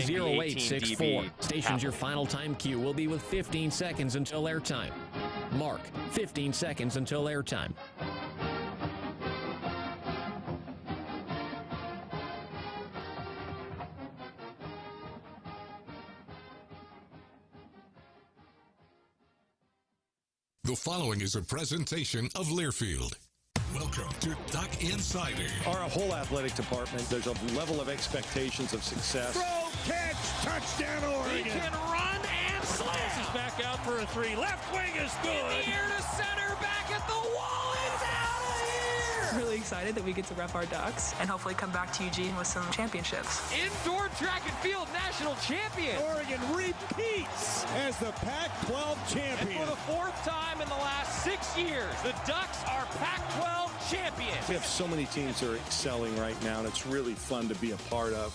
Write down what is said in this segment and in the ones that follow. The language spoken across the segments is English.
hitting the 0864. 18 dB. Stations your final time cue will be with 15 seconds until airtime. Mark, 15 seconds until airtime. The following is a presentation of Learfield. Welcome to Duck Insider. Our whole athletic department, there's a level of expectations of success. Throw, catch, touchdown, Oregon. He can run and slam. This is back out for a three. Left wing is good. In the air to center, back at the wall. It's out of here. Really excited that we get to rep our Ducks and hopefully come back to Eugene with some championships. Indoor track and field national champion. Oregon repeats as the Pac-12 champion. And for the fourth time in the last 6 years, the Ducks are Pac-12 champions. We have so many teams that are excelling right now, and it's really fun to be a part of.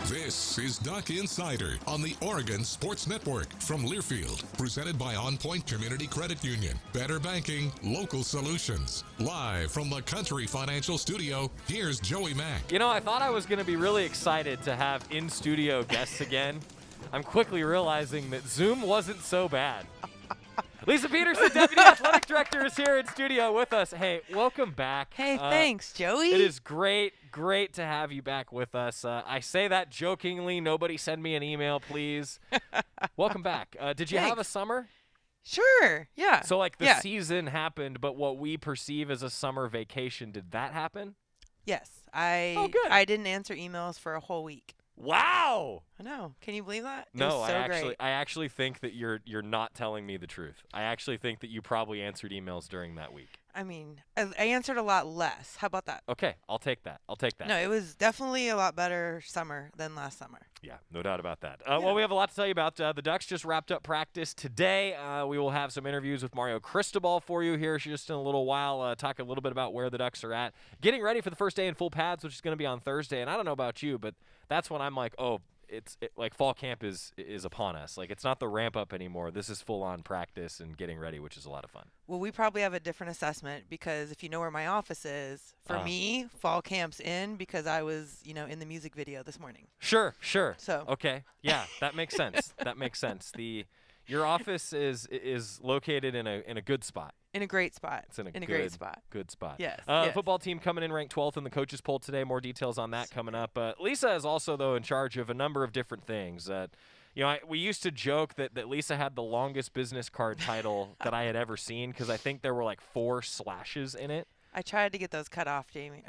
This is Duck Insider on the Oregon Sports Network from Learfield, presented by On Point Community Credit Union. Better banking, local solutions. Live from the Country Financial Studio, here's Joey Mack. You know, I thought I was going to be really excited to have in-studio guests again. I'm quickly realizing that Zoom wasn't so bad. Lisa Peterson, Deputy Athletic Director, is here in studio with us. Hey, welcome back. Hey, thanks, Joey. It is great to have you back with us. I say that jokingly. Nobody send me an email, please. Welcome back. Did you have a summer? Sure, yeah. So, like, the season happened, but what we perceive as a summer vacation, did that happen? Yes. Oh, good. I didn't answer emails for a whole week. Wow. I know. Can you believe that? No, it was so great. I actually think that you're not telling me the truth. I actually think that you probably answered emails during that week. I mean, I answered a lot less. How about that? Okay, I'll take that. No, it was definitely a lot better summer than last summer. Yeah, no doubt about that. Well, we have a lot to tell you about. The Ducks just wrapped up practice today. We will have some interviews with Mario Cristobal for you here just in a little while, talk a little bit about where the Ducks are at. Getting ready for the first day in full pads, which is going to be on Thursday. And I don't know about you, but that's when I'm like, oh, like fall camp is upon us. Like, it's not the ramp up anymore. This is full on practice and getting ready, which is a lot of fun. Well, we probably have a different assessment because if you know where my office is, for me, fall camp's in because I was, in the music video this morning. Sure. So okay, yeah, that makes sense. That makes sense. Your office is located in a good spot. In a great spot. It's in a great spot. Good spot. Yes. Football team coming in ranked 12th in the coaches poll today. More details on that coming up. Lisa is also, though, in charge of a number of different things. We used to joke that Lisa had the longest business card title that I had ever seen because I think there were like 4 slashes in it. I tried to get those cut off, Joey.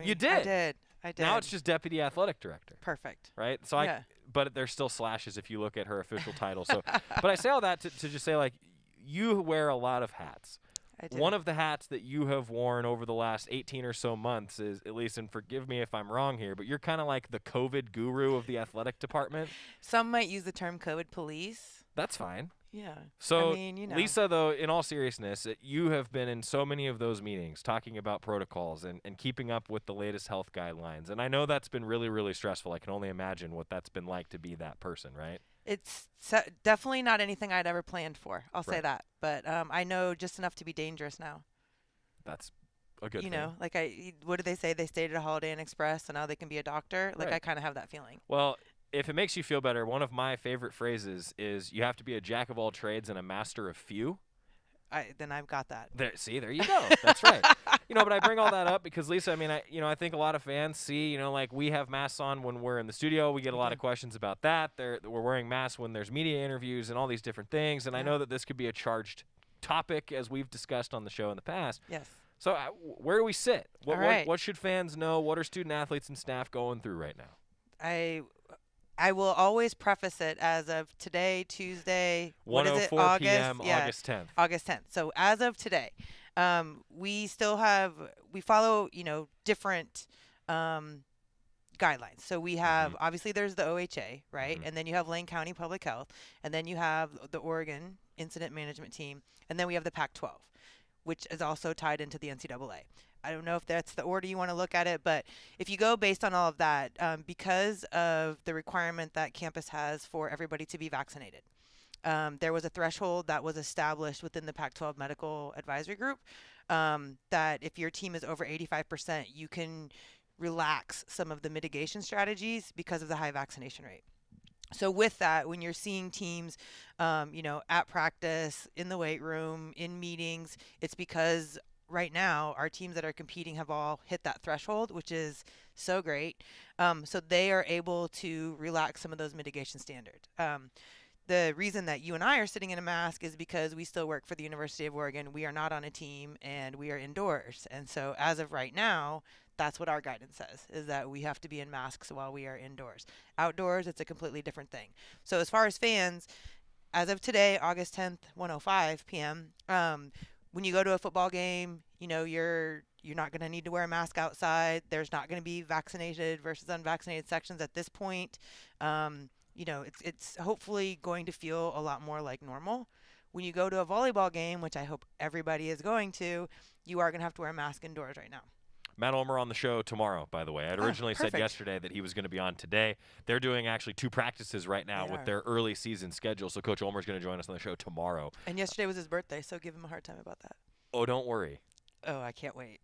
You did? I did. Now it's just Deputy Athletic Director. Perfect. Right? So but there's still slashes if you look at her official title. So, but I say all that to just say, like, you wear a lot of hats. I do. One of the hats that you have worn over the last 18 or so months is, at least, and forgive me if I'm wrong here, but you're kind of like the COVID guru of the athletic department. Some might use the term COVID police. That's fine. Yeah. So, I mean, Lisa, though, in all seriousness, you have been in so many of those meetings talking about protocols and keeping up with the latest health guidelines. And I know that's been really, really stressful. I can only imagine what that's been like to be that person, right? It's definitely not anything I'd ever planned for. I'll say that. But I know just enough to be dangerous now. That's a good thing. Like what did they say? They stayed at a Holiday Inn Express, and now they can be a doctor. Like I kind of have that feeling. Well, if it makes you feel better, one of my favorite phrases is you have to be a jack of all trades and a master of few. Then I've got that. There you go. That's right. But I bring all that up because, Lisa, I mean, I think a lot of fans see, like we have masks on when we're in the studio. We get a lot of questions about that. We're wearing masks when there's media interviews and all these different things. And I know that this could be a charged topic, as we've discussed on the show in the past. Yes. So where do we sit? What should fans know? What are student athletes and staff going through right now? I will always preface it as of today, Tuesday. 1:04 p.m. August 10th. August 10th. So as of today, we follow, different guidelines. So we have, obviously there's the OHA, right? And then you have Lane County Public Health. And then you have the Oregon Incident Management Team. And then we have the Pac-12, which is also tied into the NCAA. I don't know if that's the order you want to look at it, but if you go based on all of that, because of the requirement that campus has for everybody to be vaccinated, there was a threshold that was established within the Pac-12 Medical Advisory Group that if your team is over 85%, you can relax some of the mitigation strategies because of the high vaccination rate. So with that, when you're seeing teams, at practice, in the weight room, in meetings, it's because right now our teams that are competing have all hit that threshold, which is so great. So they are able to relax some of those mitigation standards. The reason that you and I are sitting in a mask is because we still work for the University of Oregon. We are not on a team, and we are indoors. And so as of right now, that's what our guidance says, is that we have to be in masks while we are indoors. Outdoors, it's a completely different thing. So as far as fans, as of today, August 10th, 1:05 p.m., when you go to a football game, you're not going to need to wear a mask outside. There's not going to be vaccinated versus unvaccinated sections at this point. It's hopefully going to feel a lot more like normal. When you go to a volleyball game, which I hope everybody is going to, you are going to have to wear a mask indoors right now. Matt Ulmer on the show tomorrow, by the way. I'd originally said perfect. yesterday that he was going to be on today. They're doing actually 2 practices right now with their early season schedule, so Coach Ulmer's going to join us on the show tomorrow. And yesterday was his birthday, so give him a hard time about that. Oh, don't worry. Oh, I can't wait.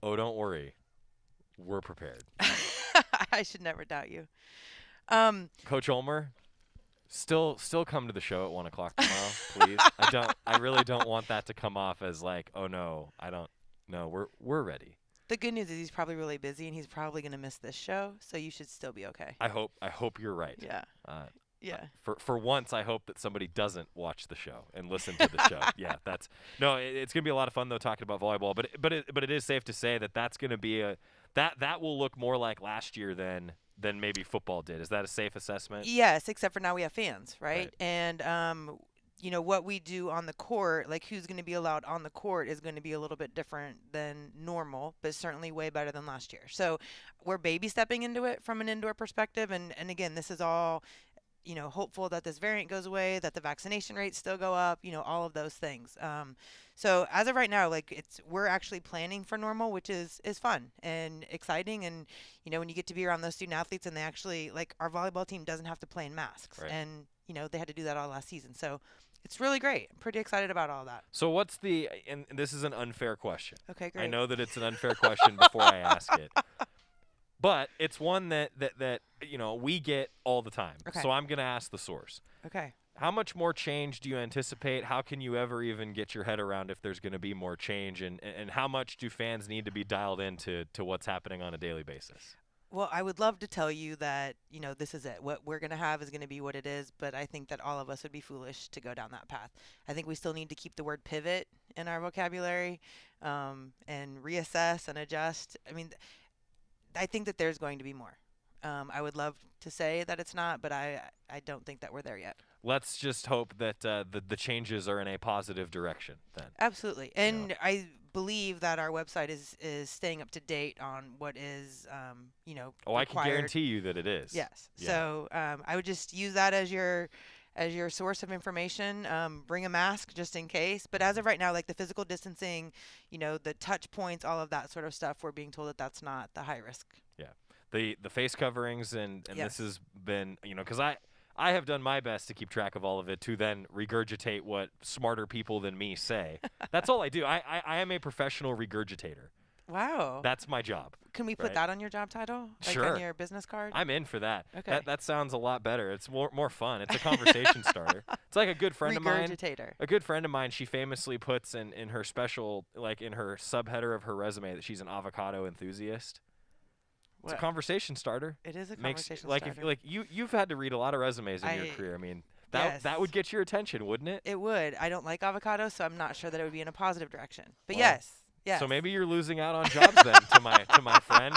Oh, don't worry. We're prepared. I should never doubt you. Coach Ulmer, still come to the show at 1 o'clock tomorrow, please. I really don't want that to come off as like, oh no, we're ready. The good news is he's probably really busy, and he's probably going to miss this show, so you should still be okay. I hope you're right. Yeah. Yeah. For once, I hope that somebody doesn't watch the show and listen to the show. Yeah, it's going to be a lot of fun though talking about volleyball. But it is safe to say that that's going to be that will look more like last year than maybe football did. Is that a safe assessment? Yes, except for now we have fans, right? And what we do on the court, like who's going to be allowed on the court, is going to be a little bit different than normal, but certainly way better than last year. So we're baby stepping into it from an indoor perspective, and again, this is all. Hopeful that this variant goes away, that the vaccination rates still go up, all of those things. So as of right now, we're actually planning for normal, which is fun and exciting. And, when you get to be around those student athletes and they actually, our volleyball team doesn't have to play in masks. Right. And, they had to do that all last season. So it's really great. I'm pretty excited about all that. So and this is an unfair question. Okay, great. I know that it's an unfair question before I ask it. But it's one that we get all the time. Okay. So I'm going to ask the source. Okay. How much more change do you anticipate? How can you ever even get your head around if there's going to be more change? And how much do fans need to be dialed into what's happening on a daily basis? Well, I would love to tell you that, this is it. What we're going to have is going to be what it is. But I think that all of us would be foolish to go down that path. I think we still need to keep the word pivot in our vocabulary and reassess and adjust. I think that there's going to be more. I would love to say that it's not, but I don't think that we're there yet. Let's just hope that the changes are in a positive direction then. Absolutely. And I believe that our website is staying up to date on what is, Oh, required. I can guarantee you that it is. Yes. Yeah. So I would just use that as your source of information. Bring a mask just in case. But as of right now, the physical distancing, the touch points, all of that sort of stuff, we're being told that that's not the high risk. Yeah. The face coverings and Yes. this has been, because I have done my best to keep track of all of it to then regurgitate what smarter people than me say. That's all I do. I am a professional regurgitator. Wow. That's my job. Can we put that on your job title? Sure. On your business card? I'm in for that. Okay. That sounds a lot better. It's more fun. It's a conversation starter. It's like a good friend of mine. Regurgitator. A good friend of mine, she famously puts in her special, in her subheader of her resume, that she's an avocado enthusiast. It's a conversation starter. It is a conversation starter. If you've had to read a lot of resumes in your career. That would get your attention, wouldn't it? It would. I don't like avocados, so I'm not sure that it would be in a positive direction. But Well, yes. So maybe you're losing out on jobs then to my friend.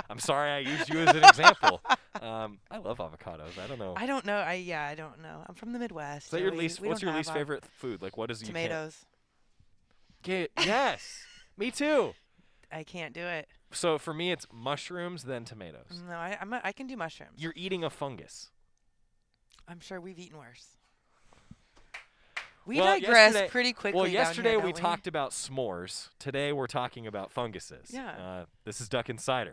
I'm sorry I used you as an example. I love avocados. I don't know. I don't know. I don't know. I'm from the Midwest. Is that your least? What's your least favorite food? What is tomatoes? Yes, me too. I can't do it. So for me, it's mushrooms, then tomatoes. No, I can do mushrooms. You're eating a fungus. I'm sure we've eaten worse. We Well, digress pretty quickly. Well, yesterday down here, we don't talked about s'mores. Today we're talking about funguses. Yeah. This is Duck Insider.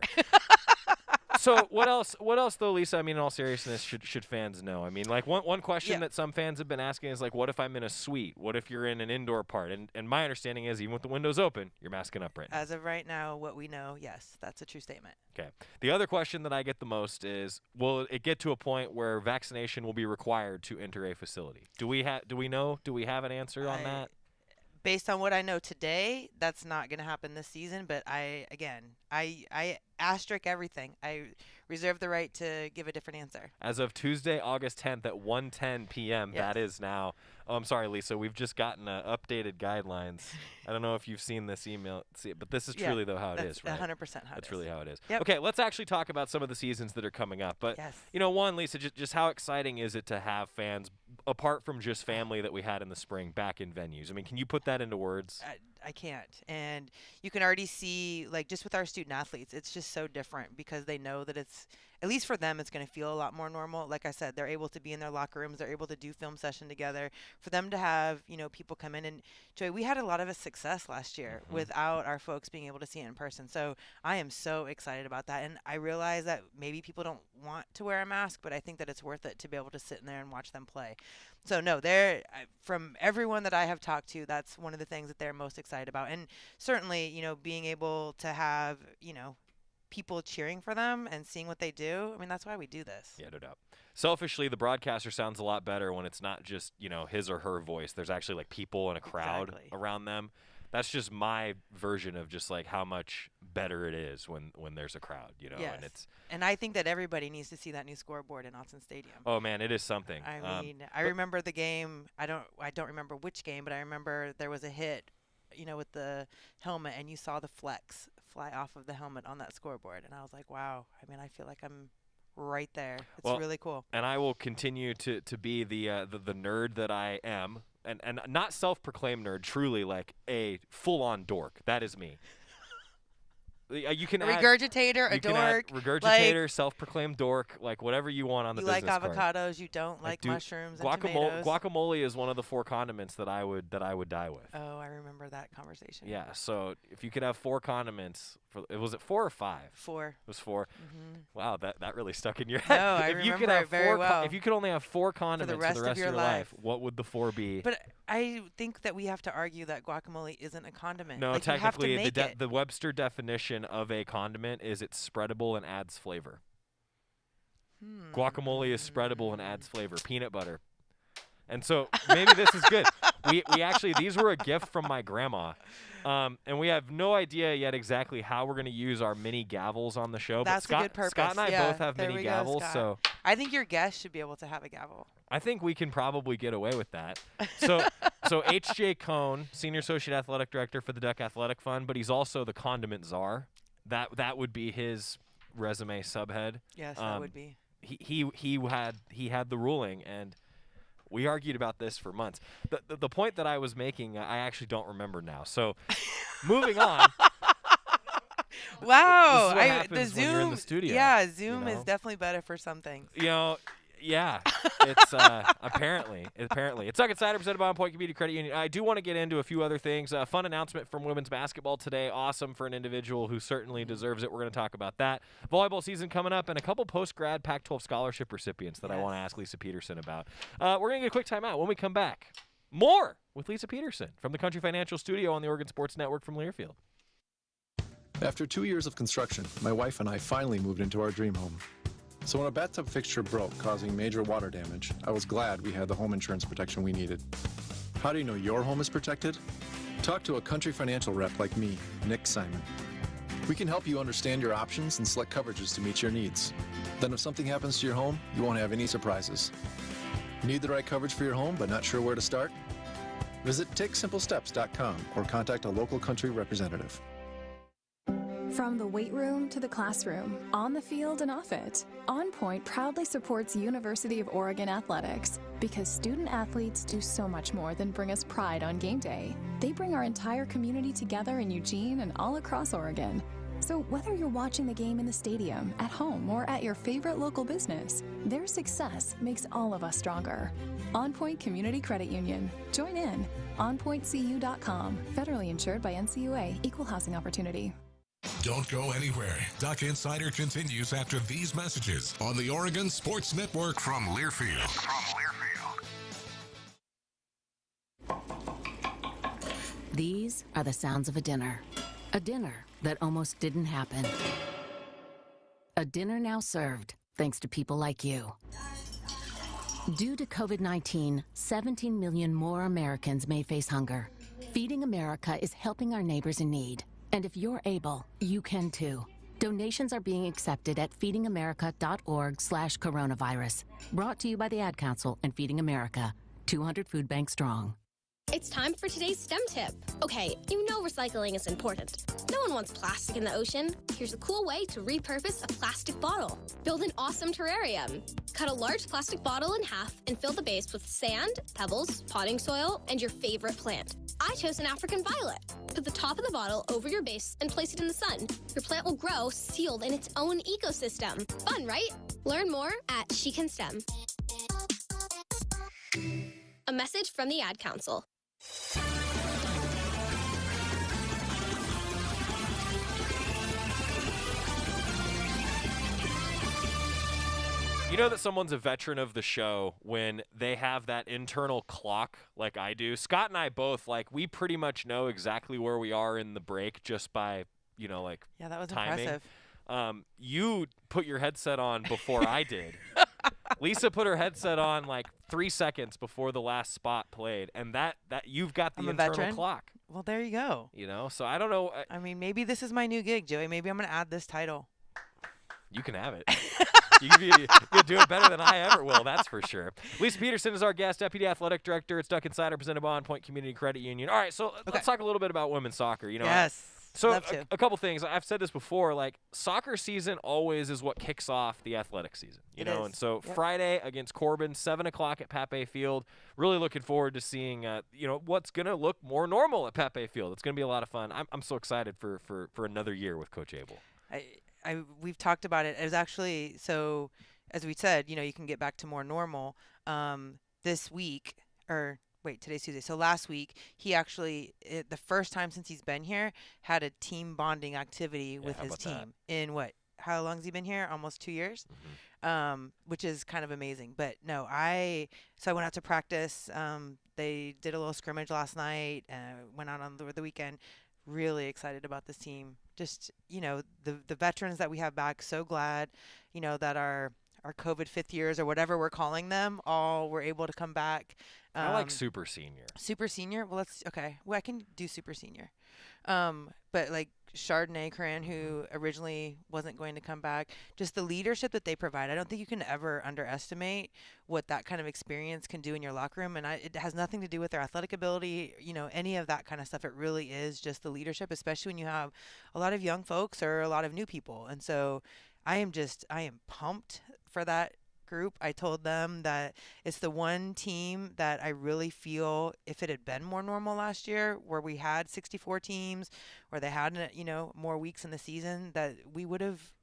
So what else? What else though, Lisa? I mean, in all seriousness, should fans know? I mean, like one question that some fans have been asking is like, what if I'm in a suite? What if you're in an indoor part? And my understanding is even with the windows open, you're masking up right now. As of right now, what we know, yes, that's a true statement. Okay. The other question that I get the most is, will it get to a point where vaccination will be required to enter a facility? Do we have an answer on that? Based on what I know today, that's not going to happen this season. But I asterisk everything. I reserve the right to give a different answer. As of Tuesday, August 10th at 1:10 p.m., that is now. Oh, I'm sorry, Lisa. We've just gotten updated guidelines. I don't know if you've seen this email, but this is truly though how it is, right? 100% how it is. That's really how it is. Yep. Okay, let's actually talk about some of the seasons that are coming up. But one, Lisa, just how exciting is it to have fans apart from just family that we had in the spring back in venues? I mean, can you put that into words? I can't. And you can already see, like, just with our student athletes, it's just so different because they know that it's, at least for them, it's going to feel a lot more normal. Like I said, they're able to be in their locker rooms. They're able to do film session together. For them to have, people come in. And, Joey, we had a lot of success last year without our folks being able to see it in person. So I am so excited about that. And I realize that maybe people don't want to wear a mask, but I think that it's worth it to be able to sit in there and watch them play. So, no, from everyone that I have talked to, that's one of the things that they're most excited about. And certainly, being able to have, people cheering for them and seeing what they do. I mean, that's why we do this. Yeah, no doubt. Selfishly, the broadcaster sounds a lot better when it's not just, his or her voice. There's actually, like, people in a crowd around them. That's just my version of just, like, how much better it is when there's a crowd, Yes. And it's. And I think that everybody needs to see that new scoreboard in Autzen Stadium. Oh man, it is something. I mean, I remember the game. I don't remember which game, but I remember there was a hit, with the helmet, and you saw the flecks fly off of the helmet on that scoreboard, and I was like, wow. I mean, I feel like I'm right there. It's really cool. And I will continue to be the nerd that I am, and not self-proclaimed nerd, truly like a full-on dork. That is me. You can a regurgitator, a dork, regurgitator, self-proclaimed dork, like whatever you want on the business card. You like avocados, you don't like mushrooms and tomatoes. Guacamole is one of the 4 condiments that I would die with. Oh, I remember that conversation. Yeah, so if you could have 4 condiments, was it 4 or 5? 4. It was 4. Mm-hmm. Wow, that really stuck in your head. No, I remember it very well. If you could only have 4 condiments for the rest of your life, what would the 4 be? But I think that we have to argue that guacamole isn't a condiment. No, like, technically, the Webster definition of a condiment is it's spreadable and adds flavor. Guacamole is spreadable and adds flavor. Peanut butter. And so maybe this is good. We actually, these were a gift from my grandma. And we have no idea yet exactly how we're going to use our mini gavels on the show. That's but a good purpose. Scott and I both have mini gavels. So I think your guest should be able to have a gavel. I think we can probably get away with that. So H.J. Cohn, Senior Associate Athletic Director for the Duck Athletic Fund, but he's also the condiment czar. That would be his resume subhead. Yes, that would be. He had the ruling, and we argued about this for months. The point that I was making, I actually don't remember now. So moving on. Wow, this is what happens the Zoom. when you're in the studio. Yeah, Zoom is definitely better for some things. Yeah, it's apparently. It's Duck Insider presented by On Point Community Credit Union. I do want to get into a few other things. Fun announcement from women's basketball today. Awesome for an individual who certainly deserves it. We're going to talk about that. Volleyball season coming up, and a couple post-grad Pac-12 scholarship recipients that I want to ask Lisa Peterson about. We're going to get a quick timeout. When we come back, more with Lisa Peterson from the Country Financial Studio on the Oregon Sports Network from Learfield. After 2 years of construction, my wife and I finally moved into our dream home. So when a bathtub fixture broke, causing major water damage, I was glad we had the home insurance protection we needed. How do you know your home is protected? Talk to a Country Financial rep like me, Nick Simon. We can help you understand your options and select coverages to meet your needs. Then if something happens to your home, you won't have any surprises. Need the right coverage for your home but not sure where to start? Visit TakeSimpleSteps.com or contact a local Country representative. From the weight room to the classroom, on the field and off it, On Point proudly supports University of Oregon athletics because student athletes do so much more than bring us pride on game day. They bring our entire community together in Eugene and all across Oregon. So whether you're watching the game in the stadium, at home, or at your favorite local business, their success makes all of us stronger. On Point Community Credit Union. Join in. OnPointCU.com. Federally insured by NCUA. Equal housing opportunity. Don't go anywhere. Duck Insider continues after these messages on the Oregon Sports Network from Learfield. These are the sounds of a dinner. A dinner that almost didn't happen. A dinner now served, thanks to people like you. Due to COVID-19, 17 million more Americans may face hunger. Feeding America is helping our neighbors in need. And if you're able, you can too. Donations are being accepted at feedingamerica.org/coronavirus. Brought to you by the Ad Council and Feeding America, 200 food banks strong. It's time for today's STEM tip. Okay, you know recycling is important. No one wants plastic in the ocean. Here's a cool way to repurpose a plastic bottle. Build an awesome terrarium. Cut a large plastic bottle in half and fill the base with sand, pebbles, potting soil, and your favorite plant. I chose an African violet. Put the top of the bottle over your base and place it in the sun. Your plant will grow sealed in its own ecosystem. Fun, right? Learn more at She Can STEM. A message from the Ad Council. You know that someone's a veteran of the show when they have that internal clock like I do. Scott and I both, we pretty much know exactly where we are in the break just by, Yeah, that was timing. impressive. You put your headset on before I did. Lisa put her headset on 3 seconds before the last spot played, and that you've got the I'm a internal veteran. clock. Well, there you go. So I don't know. I mean, maybe this is my new gig, Joey. Maybe I'm going to add this title. You can have it. You'll do it better than I ever will, that's for sure. Lisa Peterson is our guest, Deputy Athletic Director. It's Duck Insider, presented by On Point Community Credit Union. All right, so let's talk a little bit about women's soccer. Yes. So a couple things. I've said this before, soccer season always is what kicks off the athletic season. And so Friday against Corbin, 7 o'clock at Pape Field. Really looking forward to seeing, what's going to look more normal at Pape Field. It's going to be a lot of fun. I'm so excited for another year with Coach Abel. We've talked about it. It was actually, so as we said, you can get back to more normal. This week, today's Tuesday. So last week, he actually, the first time since he's been here, had a team bonding activity with his team. In how long has he been here? Almost 2 years, which is kind of amazing. But no, I went out to practice. They did a little scrimmage last night. Went out on the weekend. Really excited about this team. Just, the veterans that we have back, so glad, that our COVID fifth years or whatever we're calling them all were able to come back. I like super senior. Super senior? Well, I can do super senior. But Chardonnay Cran, who originally wasn't going to come back, just the leadership that they provide. I don't think you can ever underestimate what that kind of experience can do in your locker room. And it has nothing to do with their athletic ability, any of that kind of stuff. It really is just the leadership, especially when you have a lot of young folks or a lot of new people. And so I am pumped for that group. I told them that it's the one team that I really feel, if it had been more normal last year, where we had 64 teams, or they had more weeks in the season, that we would have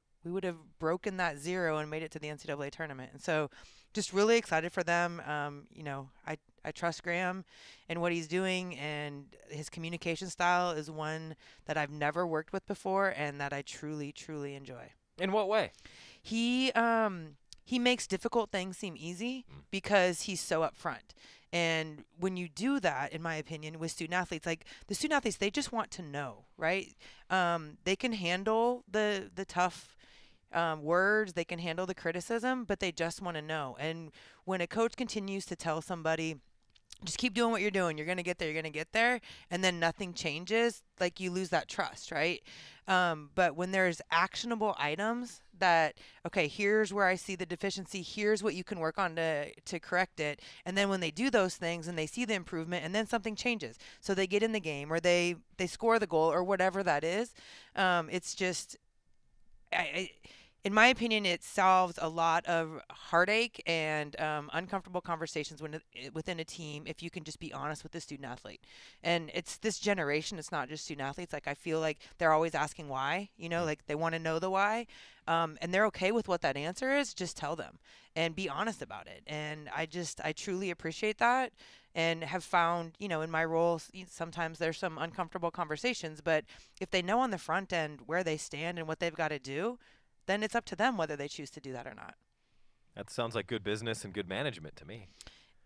broken that zero and made it to the NCAA tournament. And so, just really excited for them. I trust Graham and what he's doing, and his communication style is one that I've never worked with before, and that I truly, truly enjoy. In what way? He makes difficult things seem easy because he's so upfront. And when you do that, in my opinion, with student athletes, the student athletes, they just want to know, right? They can handle the tough words, they can handle the criticism, but they just want to know. And when a coach continues to tell somebody, just keep doing what you're doing, you're going to get there, and then nothing changes, you lose that trust, right? But when there's actionable items that, okay, here's where I see the deficiency, here's what you can work on to correct it, and then when they do those things and they see the improvement, and then something changes, so they get in the game, or they score the goal, or whatever that is, it's just, in my opinion, it solves a lot of heartache and uncomfortable conversations within a team if you can just be honest with the student athlete. And it's this generation, it's not just student athletes. I feel like they're always asking why, they want to know the why. And they're okay with what that answer is. Just tell them and be honest about it. And I truly appreciate that. and have found, in my role, sometimes there's some uncomfortable conversations, but if they know on the front end where they stand and what they've got to do, then it's up to them whether they choose to do that or not. That sounds like good business and good management to me.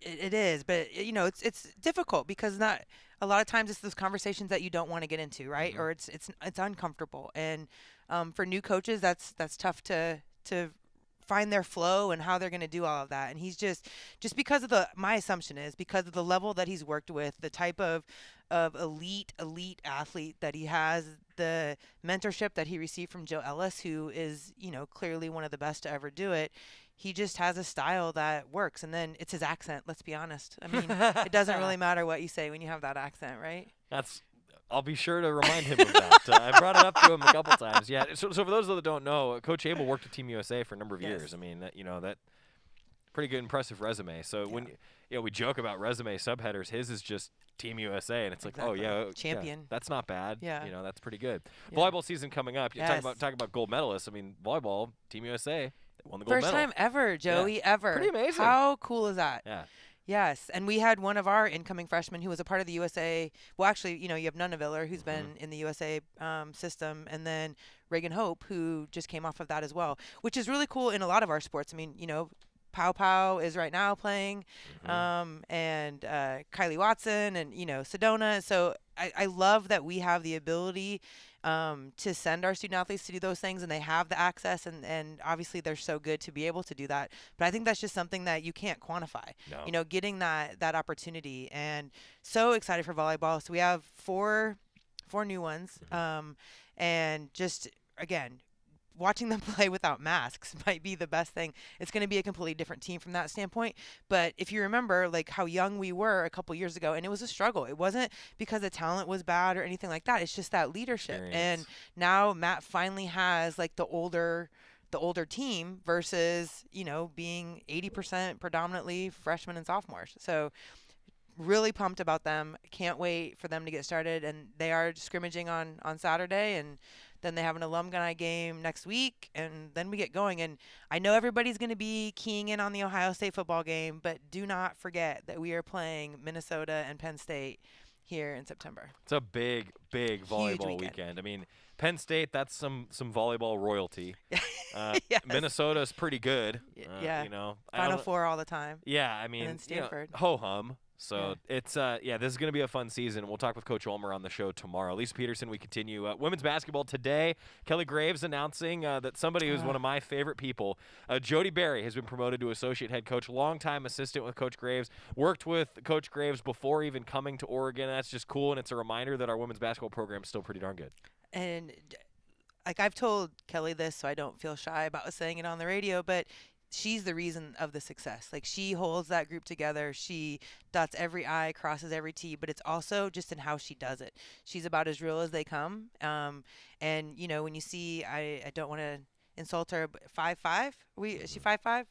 It is, but it's difficult because not a lot of times it's those conversations that you don't want to get into, right? Or it's uncomfortable, and for new coaches, that's tough to find their flow and how they're going to do all of that. And he's just because of my assumption is because of the level that he's worked with, the type of elite athlete that he has, the mentorship that he received from Joe Ellis, who is clearly one of the best to ever do it. He just has a style that works, and then it's his accent. Let's be honest. I mean, it doesn't really matter what you say when you have that accent, right? I'll be sure to remind him of that. I brought it up to him a couple times. Yeah. So for those that don't know, Coach Abel worked at Team USA for a number of years. I mean, that pretty good, impressive resume. So when we joke about resume subheaders, his is just Team USA, and it's like, champion. Yeah, that's not bad. Yeah. That's pretty good. Yeah. Volleyball season coming up. You Yes. talk about gold medalists. I mean, volleyball, Team USA, they won the gold First medal. time ever, Joey, ever. Pretty amazing. How cool is that? Yeah. Yes, and we had one of our incoming freshmen who was a part of the USA. Well, actually, you have Nunaviller, who's been in the USA system, and then Reagan Hope, who just came off of that as well, which is really cool in a lot of our sports. I mean, Pow Pow is right now playing, and Kylie Watson, and Sedona. So I love that we have the ability to send our student athletes to do those things, and they have the access, and obviously they're so good to be able to do that. But I think that's just something that you can't quantify. No. Getting that opportunity, and so excited for volleyball. So we have four new ones, and just again, watching them play without masks might be the best thing. It's going to be a completely different team from that standpoint. But if you remember, like how young we were a couple years ago, and it was a struggle. It wasn't because the talent was bad or anything like that. It's just that leadership. And now Matt finally has like the older team versus, being 80% predominantly freshmen and sophomores. So really pumped about them. Can't wait for them to get started. And they are scrimmaging on Saturday, and then they have an alumni game next week, and then we get going. And I know everybody's going to be keying in on the Ohio State football game, but do not forget that we are playing Minnesota and Penn State here in September. It's a big volleyball weekend. I mean, Penn State, that's some volleyball royalty. Yes. Minnesota's pretty good. Yeah. Final Four all the time. Yeah, I mean, and then Stanford. Ho-hum. So it's this is going to be a fun season. We'll talk with Coach Ulmer on the show tomorrow. Lisa Peterson, we continue. Women's basketball today. Kelly Graves announcing that somebody who's one of my favorite people, Jody Berry, has been promoted to associate head coach, longtime assistant with Coach Graves, worked with Coach Graves before even coming to Oregon. That's just cool, and it's a reminder that our women's basketball program is still pretty darn good. And like I've told Kelly this, so I don't feel shy about saying it on the radio, but she's the reason of the success. Like, she holds that group together. She dots every I, crosses every T, but it's also just in how she does it. She's about as real as they come. And, when you see, I don't want to insult her, but 5'5"? Is she 5'5"?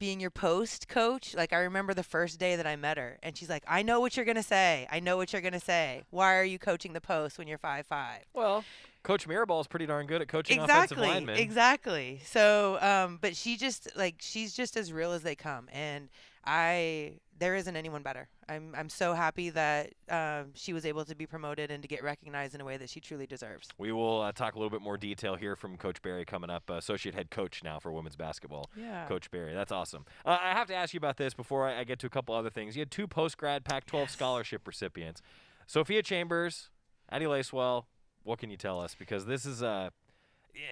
Being your post coach, like I remember the first day that I met her, and she's like, I know what you're going to say. Why are you coaching the post when you're 5'5"? Well, Coach Mirabal is pretty darn good at coaching offensive linemen. Exactly. So, but she's just as real as they come, and there isn't anyone better. I'm so happy that she was able to be promoted and to get recognized in a way that she truly deserves. We will talk a little bit more detail here from Coach Berry coming up, associate head coach now for women's basketball. Yeah. Coach Berry, that's awesome. I have to ask you about this before I get to a couple other things. You had two post-grad Pac-12 scholarship recipients, Sophia Chambers, Addie Lacewell. What can you tell us? Because this is and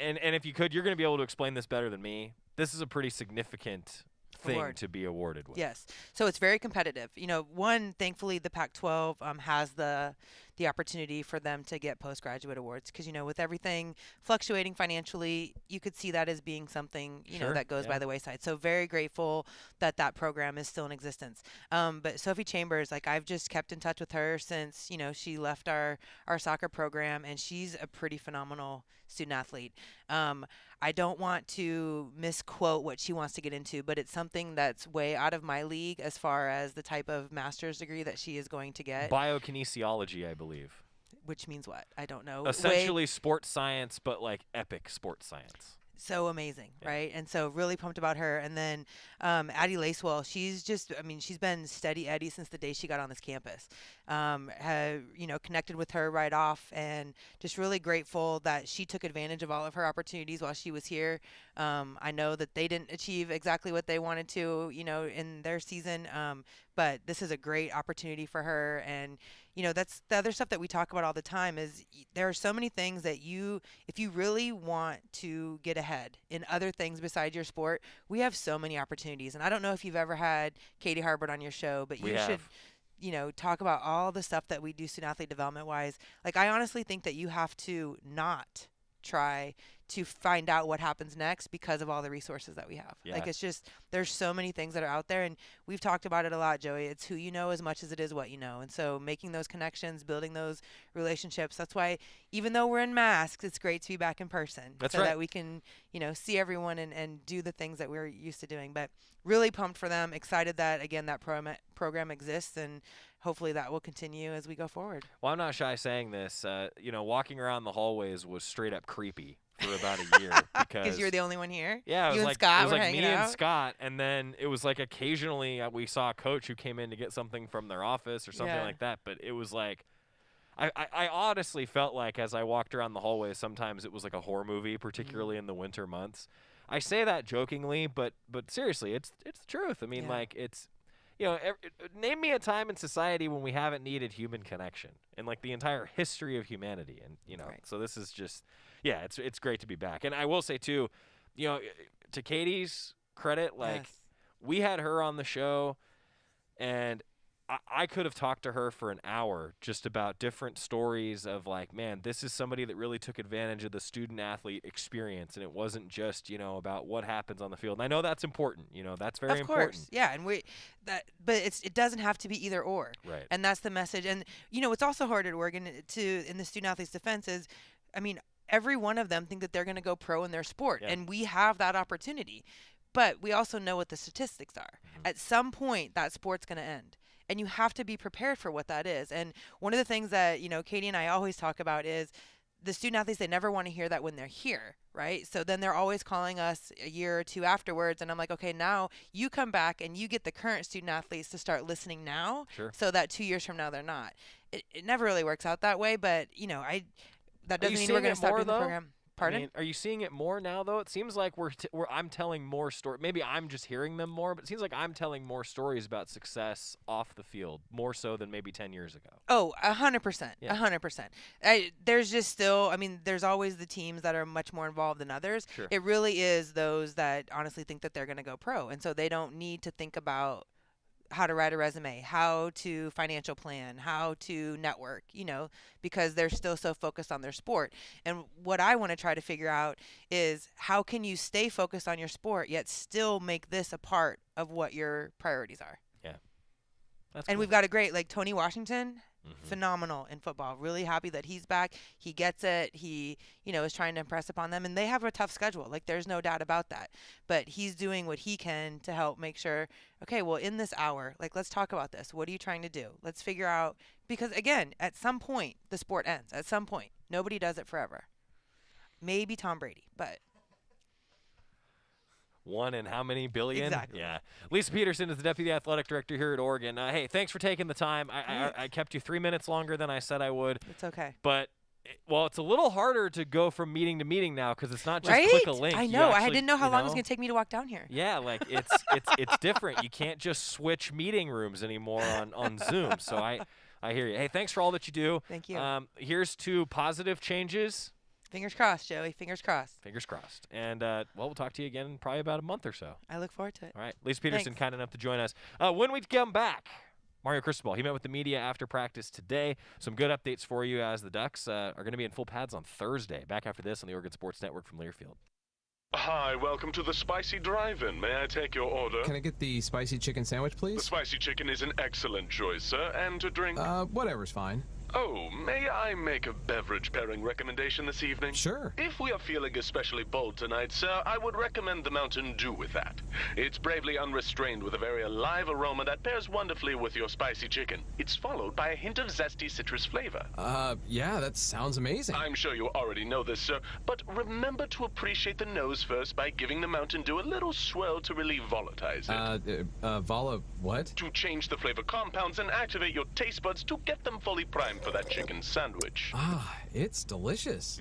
if you could, you're going to be able to explain this better than me. This is a pretty significant thing to be awarded with. Yes. So it's very competitive. Thankfully the Pac-12 has the opportunity for them to get postgraduate awards because, with everything fluctuating financially, you could see that as being something, that goes by the wayside. So very grateful that program is still in existence. But Sophie Chambers, like I've just kept in touch with her since, she left our soccer program, and she's a pretty phenomenal student athlete. I don't want to misquote what she wants to get into, but it's something that's way out of my league as far as the type of master's degree that she is going to get. Biokinesiology, I believe. Which means what? I don't know. Essentially sports science, but like epic sports science. so amazing, right? And so really pumped about her. And then Addie Lacewell, she's been steady Eddie since the day she got on this campus. Have, connected with her right off, and just really grateful that she took advantage of all of her opportunities while she was here. I know that they didn't achieve exactly what they wanted to, in their season, but this is a great opportunity for her. And that's the other stuff that we talk about all the time is there are so many things that if you really want to get ahead in other things besides your sport, we have so many opportunities. And I don't know if you've ever had Katie Harbert on your show, but you should, talk about all the stuff that we do student athlete development wise. Like, I honestly think that you have to not try to find out what happens next because of all the resources that we have. Yeah. Like, it's just, there's so many things that are out there, and we've talked about it a lot, Joey. It's who you know as much as it is what you know. And so making those connections, building those relationships, that's why even though we're in masks, it's great to be back in person. That's so right. that we can, see everyone and do the things that we're used to doing. But really pumped for them, excited that, again, that program exists, and hopefully that will continue as we go forward. Well, I'm not shy saying this. Walking around the hallways was straight up creepy for about a year because you're the only one here. Yeah, you it was and Scott it was were like hanging me out. and Scott, and then it was like occasionally we saw a coach who came in to get something from their office or something like that. But it was like, I honestly felt like as I walked around the hallways, sometimes it was like a horror movie, particularly in the winter months. I say that jokingly, but seriously, it's the truth. I mean, like it's. Name me a time in society when we haven't needed human connection in like the entire history of humanity. And, so this is just, it's great to be back. And I will say too, to Katie's credit, we had her on the show and I could have talked to her for an hour just about different stories of like, man, this is somebody that really took advantage of the student athlete experience. And it wasn't just, about what happens on the field. And I know that's important. That's very important. Of course. Yeah. And but it doesn't have to be either or. Right. And that's the message. And, it's also hard at Oregon in the student athlete's defense is, every one of them think that they're going to go pro in their sport. Yeah. And we have that opportunity. But we also know what the statistics are. Mm-hmm. At some point, that sport's going to end. And you have to be prepared for what that is. And one of the things that, Katie and I always talk about is the student athletes, they never want to hear that when they're here, right? So then they're always calling us a year or two afterwards. And I'm like, okay, now you come back and you get the current student athletes to start listening now. Sure. So that 2 years from now, they're not. It never really works out that way. But, that doesn't mean we're going to stop doing the program. Pardon? Are you seeing it more now, though? It seems like I'm telling more stories. Maybe I'm just hearing them more, but it seems like I'm telling more stories about success off the field, more so than maybe 10 years ago. Oh, 100%. 100%. There's just still, there's always the teams that are much more involved than others. Sure. It really is those that honestly think that they're going to go pro. And so they don't need to think about how to write a resume, how to financial plan, how to network, because they're still so focused on their sport. And what I want to try to figure out is how can you stay focused on your sport yet still make this a part of what your priorities are? Yeah. That's and cool. We've got a great, Tony Washington, phenomenal in football. Really happy that he's back. He gets it. He, is trying to impress upon them. And they have a tough schedule. There's no doubt about that. But he's doing what he can to help make sure, okay, well, in this hour, let's talk about this. What are you trying to do? Let's figure out. Because, again, at some point, the sport ends. At some point. Nobody does it forever. Maybe Tom Brady, but... One in how many billion? Exactly. Yeah. Lisa Peterson is the Deputy Athletic Director here at Oregon. Hey, thanks for taking the time. I kept you 3 minutes longer than I said I would. It's okay. But, it's a little harder to go from meeting to meeting now because it's not just right? click a link. I know. I didn't know how long it was going to take me to walk down here. Yeah, it's different. You can't just switch meeting rooms anymore on Zoom. So I hear you. Hey, thanks for all that you do. Thank you. Here's to positive changes. Fingers crossed, Joey. Fingers crossed. Fingers crossed. And, we'll talk to you again in probably about a month or so. I look forward to it. All right. Lisa Peterson, Thanks. kind enough to join us. When we come back, Mario Cristobal, he met with the media after practice today. Some good updates for you as the Ducks are going to be in full pads on Thursday. Back after this on the Oregon Sports Network from Learfield. Hi, welcome to the Spicy Drive-In. May I take your order? Can I get the spicy chicken sandwich, please? The spicy chicken is an excellent choice, sir. And to drink? Whatever's fine. Oh, may I make a beverage pairing recommendation this evening? Sure. If we are feeling especially bold tonight, sir, I would recommend the Mountain Dew with that. It's bravely unrestrained with a very alive aroma that pairs wonderfully with your spicy chicken. It's followed by a hint of zesty citrus flavor. Yeah, that sounds amazing. I'm sure you already know this, sir, but remember to appreciate the nose first by giving the Mountain Dew a little swirl to relieve volatilize it. What? To change the flavor compounds and activate your taste buds to get them fully primed for that chicken sandwich. It's delicious.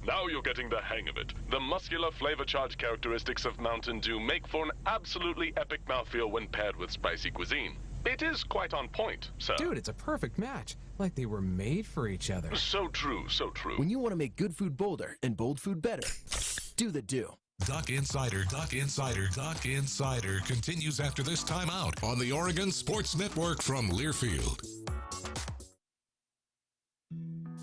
Now you're getting the hang of it. The muscular flavor charge characteristics of Mountain Dew make for an absolutely epic mouthfeel when paired with spicy cuisine. It is quite on point, sir. Dude, it's a perfect match. Like they were made for each other. So true, so true. When you want to make good food bolder and bold food better, do the Dew. Duck Insider continues after this timeout on the Oregon Sports Network from Learfield.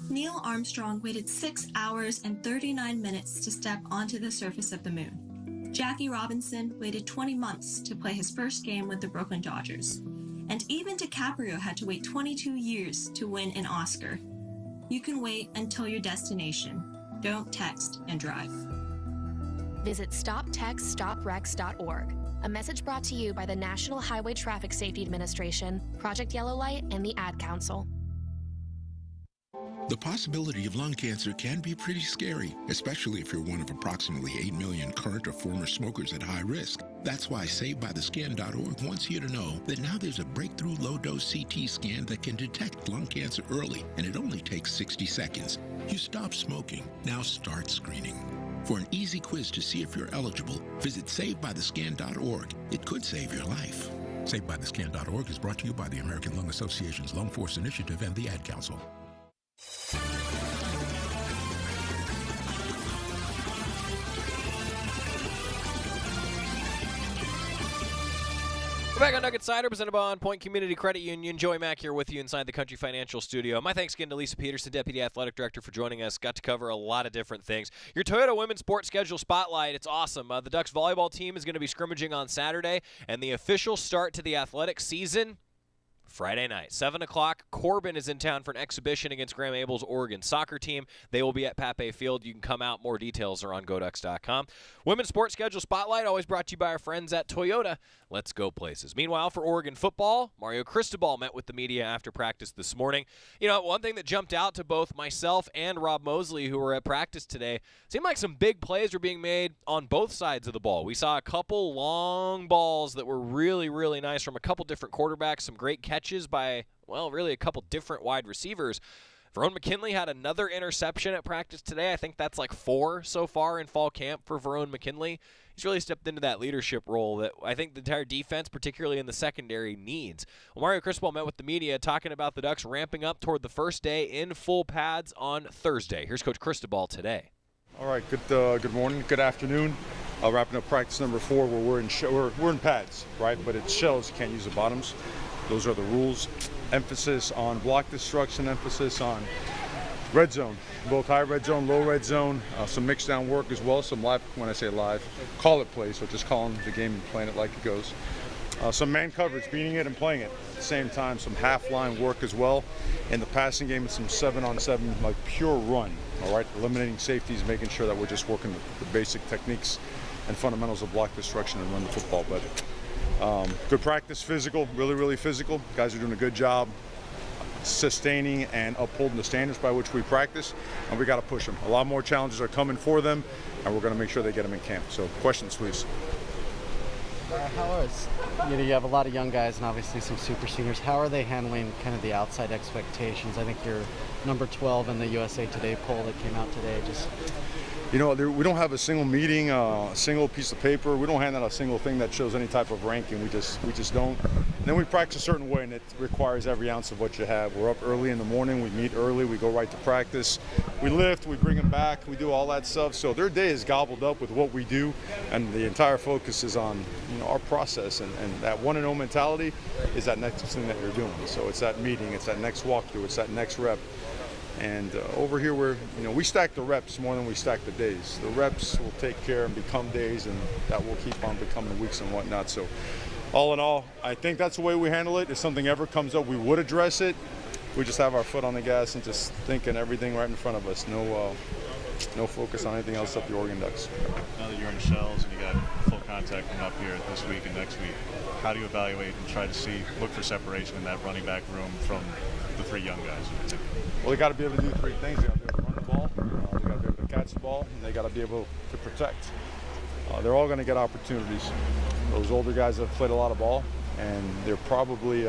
Neil Armstrong waited 6 hours and 39 minutes to step onto the surface of the moon. Jackie Robinson waited 20 months to play his first game with the Brooklyn Dodgers. And even DiCaprio had to wait 22 years to win an Oscar. You can wait until your destination. Don't text and drive. Visit StopTextStopWrecks.org. A message brought to you by the National Highway Traffic Safety Administration, Project Yellow Light, and the Ad Council. The possibility of lung cancer can be pretty scary, especially if you're one of approximately 8 million current or former smokers at high risk. That's why SaveByTheScan.org wants you to know that now there's a breakthrough low-dose CT scan that can detect lung cancer early, and it only takes 60 seconds. You stop smoking, now start screening. For an easy quiz to see if you're eligible, visit SaveByTheScan.org. It could save your life. SaveByTheScan.org is brought to you by the American Lung Association's Lung Force Initiative and the Ad Council. We're back on Nugget Cider, presented by On Point Community Credit Union. Joey Mack here with you inside the Country Financial Studio. My thanks again to Lisa Peterson, Deputy Athletic Director, for joining us. Got to cover a lot of different things. Your Toyota Women's Sports Schedule Spotlight, it's awesome. The Ducks volleyball team is going to be scrimmaging on Saturday, and the official start to the athletic season, Friday night, 7 o'clock. Corbin is in town for an exhibition against Graham Abel's Oregon soccer team. They will be at Pape Field. You can come out. More details are on GoDucks.com. Women's Sports Schedule Spotlight, always brought to you by our friends at Toyota. Let's go places. Meanwhile, for Oregon football, Mario Cristobal met with the media after practice this morning. You know, one thing that jumped out to both myself and Rob Mosley, who were at practice today, seemed like some big plays were being made on both sides of the ball. We saw a couple long balls that were really, really nice from a couple different quarterbacks, some great catches by, well, really a couple different wide receivers. Verone McKinley had another interception at practice today. I think that's like 4 so far in fall camp for Verone McKinley. He's really stepped into that leadership role that I think the entire defense, particularly in the secondary, needs. Well, Mario Cristobal met with the media talking about the Ducks ramping up toward the first day in full pads on Thursday. Here's Coach Cristobal today. All right, good morning, good afternoon. Wrapping up practice number 4 where we're in pads, right? But it's shells, you can't use the bottoms. Those are the rules. Emphasis on block destruction, emphasis on red zone, both high red zone, low red zone, some mixed down work as well, some live, when I say live, call it play, so just calling the game and playing it like it goes. Some man coverage, beating it and playing it at the same time, some half line work as well. In the passing game, it's some 7-on-7, like pure run, all right? Eliminating safeties, making sure that we're just working the basic techniques and fundamentals of block destruction and run the football. But good practice, physical, really, really physical. Guys are doing a good job sustaining and upholding the standards by which we practice, and we got to push them. A lot more challenges are coming for them, and we're going to make sure they get them in camp. So questions, please. How is, you have a lot of young guys and obviously some super seniors. How are they handling kind of the outside expectations? I think you're number 12 in the USA Today poll that came out today. Just, you know, we don't have a single meeting, a single piece of paper. We don't hand out a single thing that shows any type of ranking. We just don't. And then we practice a certain way, and it requires every ounce of what you have. We're up early in the morning. We meet early. We go right to practice. We lift. We bring them back. We do all that stuff. So their day is gobbled up with what we do, and the entire focus is on our process. And that 1-0 mentality is that next thing that you're doing. So it's that meeting. It's that next walkthrough. It's that next rep. And over here, we stack the reps more than we stack the days. The reps will take care and become days, and that will keep on becoming weeks and whatnot. So all in all, I think that's the way we handle it. If something ever comes up, we would address it. we just have our foot on the gas and just thinking everything right in front of us. No focus on anything else up the Oregon Ducks. Now that you're in shells and you got full contact coming up here this week and next week, how do you evaluate and try to look for separation in that running back room from the three young guys? Well, they got to be able to do three things. They got to be able to run the ball, they got to be able to catch the ball, and they got to be able to protect. They're all going to get opportunities. Those older guys have played a lot of ball, and they're probably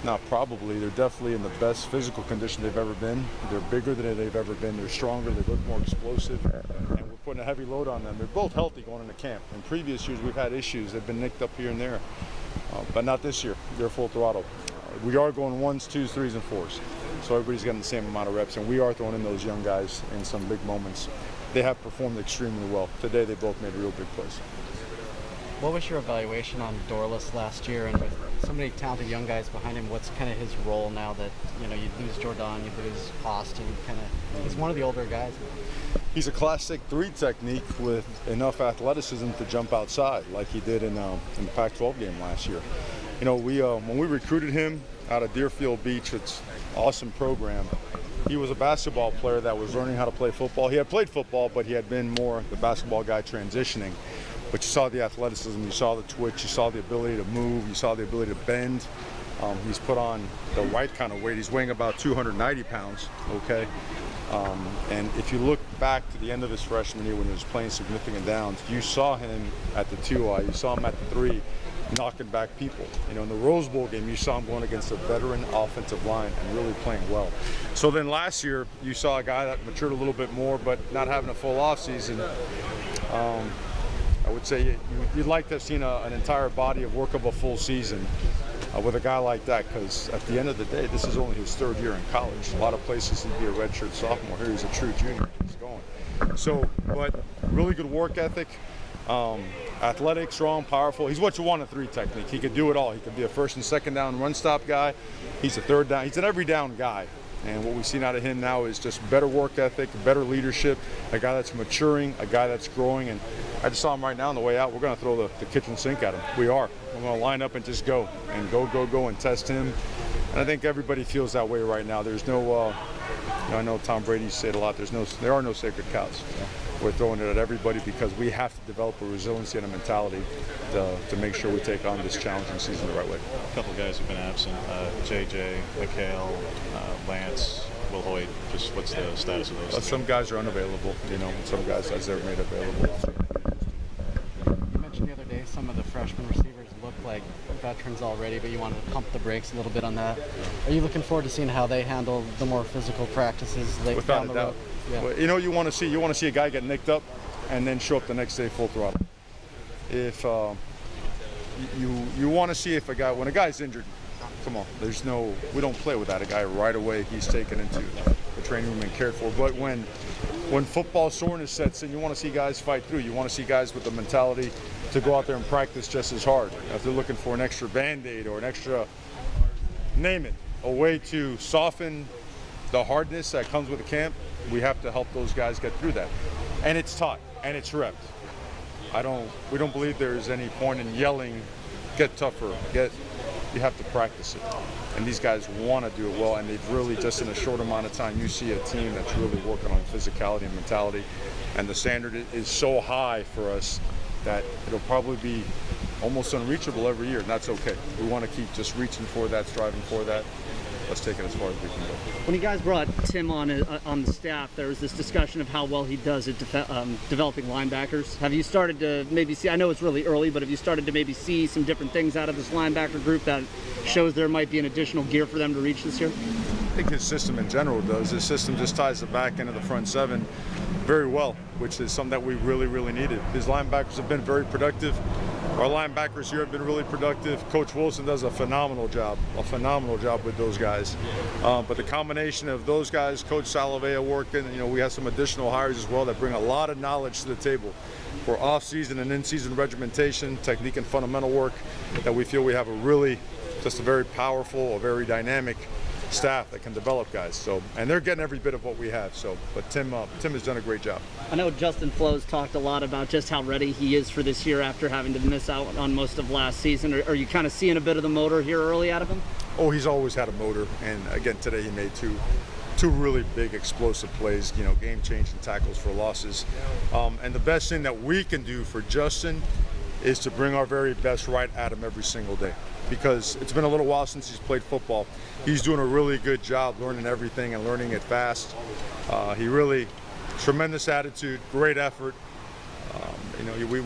they're definitely in the best physical condition they've ever been. They're bigger than they've ever been. They're stronger. They look more explosive. And we're putting a heavy load on them. They're both healthy going into camp. In previous years, we've had issues. They've been nicked up here and there. But not this year. They're full throttle. We are going 1s, 2s, 3s, and 4s. So everybody's getting the same amount of reps. And we are throwing in those young guys in some big moments. They have performed extremely well. Today, they both made real big plays. What was your evaluation on Dorless last year, and with so many talented young guys behind him, what's kind of his role now that, you lose Jordan, you lose Austin, he's one of the older guys? He's a classic 3 technique with enough athleticism to jump outside like he did in the Pac-12 game last year. When we recruited him out of Deerfield Beach, it's an awesome program. He was a basketball player that was learning how to play football. He had played football, but he had been more the basketball guy transitioning. But you saw the athleticism, you saw the twitch, you saw the ability to move, you saw the ability to bend. He's put on the right kind of weight. He's weighing about 290 pounds, okay? And if you look back to the end of his freshman year when he was playing significant downs, you saw him at the 2-eye, you saw him at the 3, knocking back people. In the Rose Bowl game, you saw him going against a veteran offensive line and really playing well. So then last year, you saw a guy that matured a little bit more, but not having a full offseason. I would say you'd like to have seen an entire body of work of a full season with a guy like that, because at the end of the day, this is only his 3rd year in college. A lot of places he'd be a redshirt sophomore. Here he's a true junior. He's going. So, but really good work ethic, athletic, strong, powerful. He's what you want a 3 technique. He could do it all. He could be a 1st and 2nd down run stop guy. He's a 3rd down. He's an every down guy. And what we've seen out of him now is just better work ethic, better leadership, a guy that's maturing, a guy that's growing. And I just saw him right now on the way out. We're going to throw the kitchen sink at him. We are. We're going to line up and just go and test him. And I think everybody feels that way right now. There's no, I know Tom Brady said a lot, there are no sacred cows. We're throwing it at everybody because we have to develop a resiliency and a mentality to make sure we take on this challenging season the right way. A couple of guys have been absent. JJ, Mikhail, Lance, Will Hoyt. Just what's the status of those? Some guys are unavailable, and some guys as they're made available. You mentioned the other day some of the freshman receivers look like veterans already, but you wanted to pump the brakes a little bit on that. Are you looking forward to seeing how they handle the more physical practices late down the road? Yeah. Well, you want to see a guy get nicked up and then show up the next day full throttle. If you want to see if when a guy's injured, come on, we don't play without a guy right away. He's taken into the training room and cared for. But when football soreness sets in, you want to see guys fight through. You want to see guys with the mentality to go out there and practice just as hard. If they're looking for an extra Band-Aid or an extra, name it, a way to soften the hardness that comes with the camp, we have to help those guys get through that. And it's taught, and it's repped. We don't believe there's any point in yelling, get tougher, you have to practice it. And these guys want to do it well, and they've really, just in a short amount of time, you see a team that's really working on physicality and mentality. And the standard is so high for us that it'll probably be almost unreachable every year, and that's okay. We want to keep just reaching for that, striving for that. Let's take it as far as we can go. When you guys brought Tim on the staff, there was this discussion of how well he does at developing linebackers. Have you started to maybe see, I know it's really early, but have you started to maybe see some different things out of this linebacker group that shows there might be an additional gear for them to reach this year? I think his system in general does. His system just ties the back end of the front 7 very well, which is something that we really, really needed. His linebackers have been very productive. Our linebackers here have been really productive. Coach Wilson does a phenomenal job with those guys. But the combination of those guys, Coach Salavea working, we have some additional hires as well that bring a lot of knowledge to the table for off-season and in-season regimentation, technique and fundamental work that we feel we have just a very powerful, a very dynamic staff that can develop guys. So, and they're getting every bit of what we have. So, but Tim has done a great job. I know Justin Flo's talked a lot about just how ready he is for this year after having to miss out on most of last season. Are you kind of seeing a bit of the motor here early out of him? he's always had a motor. And again, today he made two really big explosive plays, game-changing tackles for losses. And the best thing that we can do for Justin is to bring our very best right at him every single day, because it's been a little while since he's played football. He's doing a really good job learning everything and learning it fast. He really, tremendous attitude, great effort.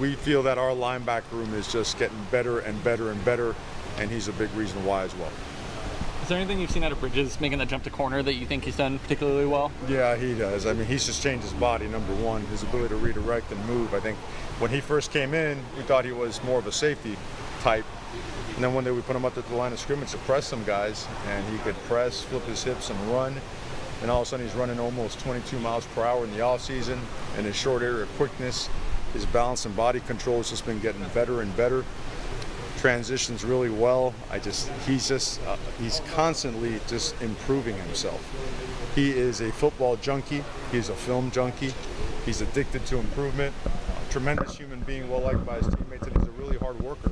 We feel that our linebacker room is just getting better and better and better, and he's a big reason why as well. Is there anything you've seen out of Bridges making that jump to corner that you think he's done particularly well? Yeah, he does. I mean, he's just changed his body, number one. His ability to redirect and move. I think when he first came in, we thought he was more of a safety type. And then one day we put him up at the line of scrimmage to press some guys, and he could press, flip his hips, and run. And all of a sudden he's running almost 22 miles per hour in the offseason. And his short area quickness, his balance and body control has just been getting better and better. Transitions really well. He's constantly just improving himself. He is a football junkie. He's a film junkie. He's addicted to improvement. A tremendous human being, well liked by his teammates, and he's a really hard worker.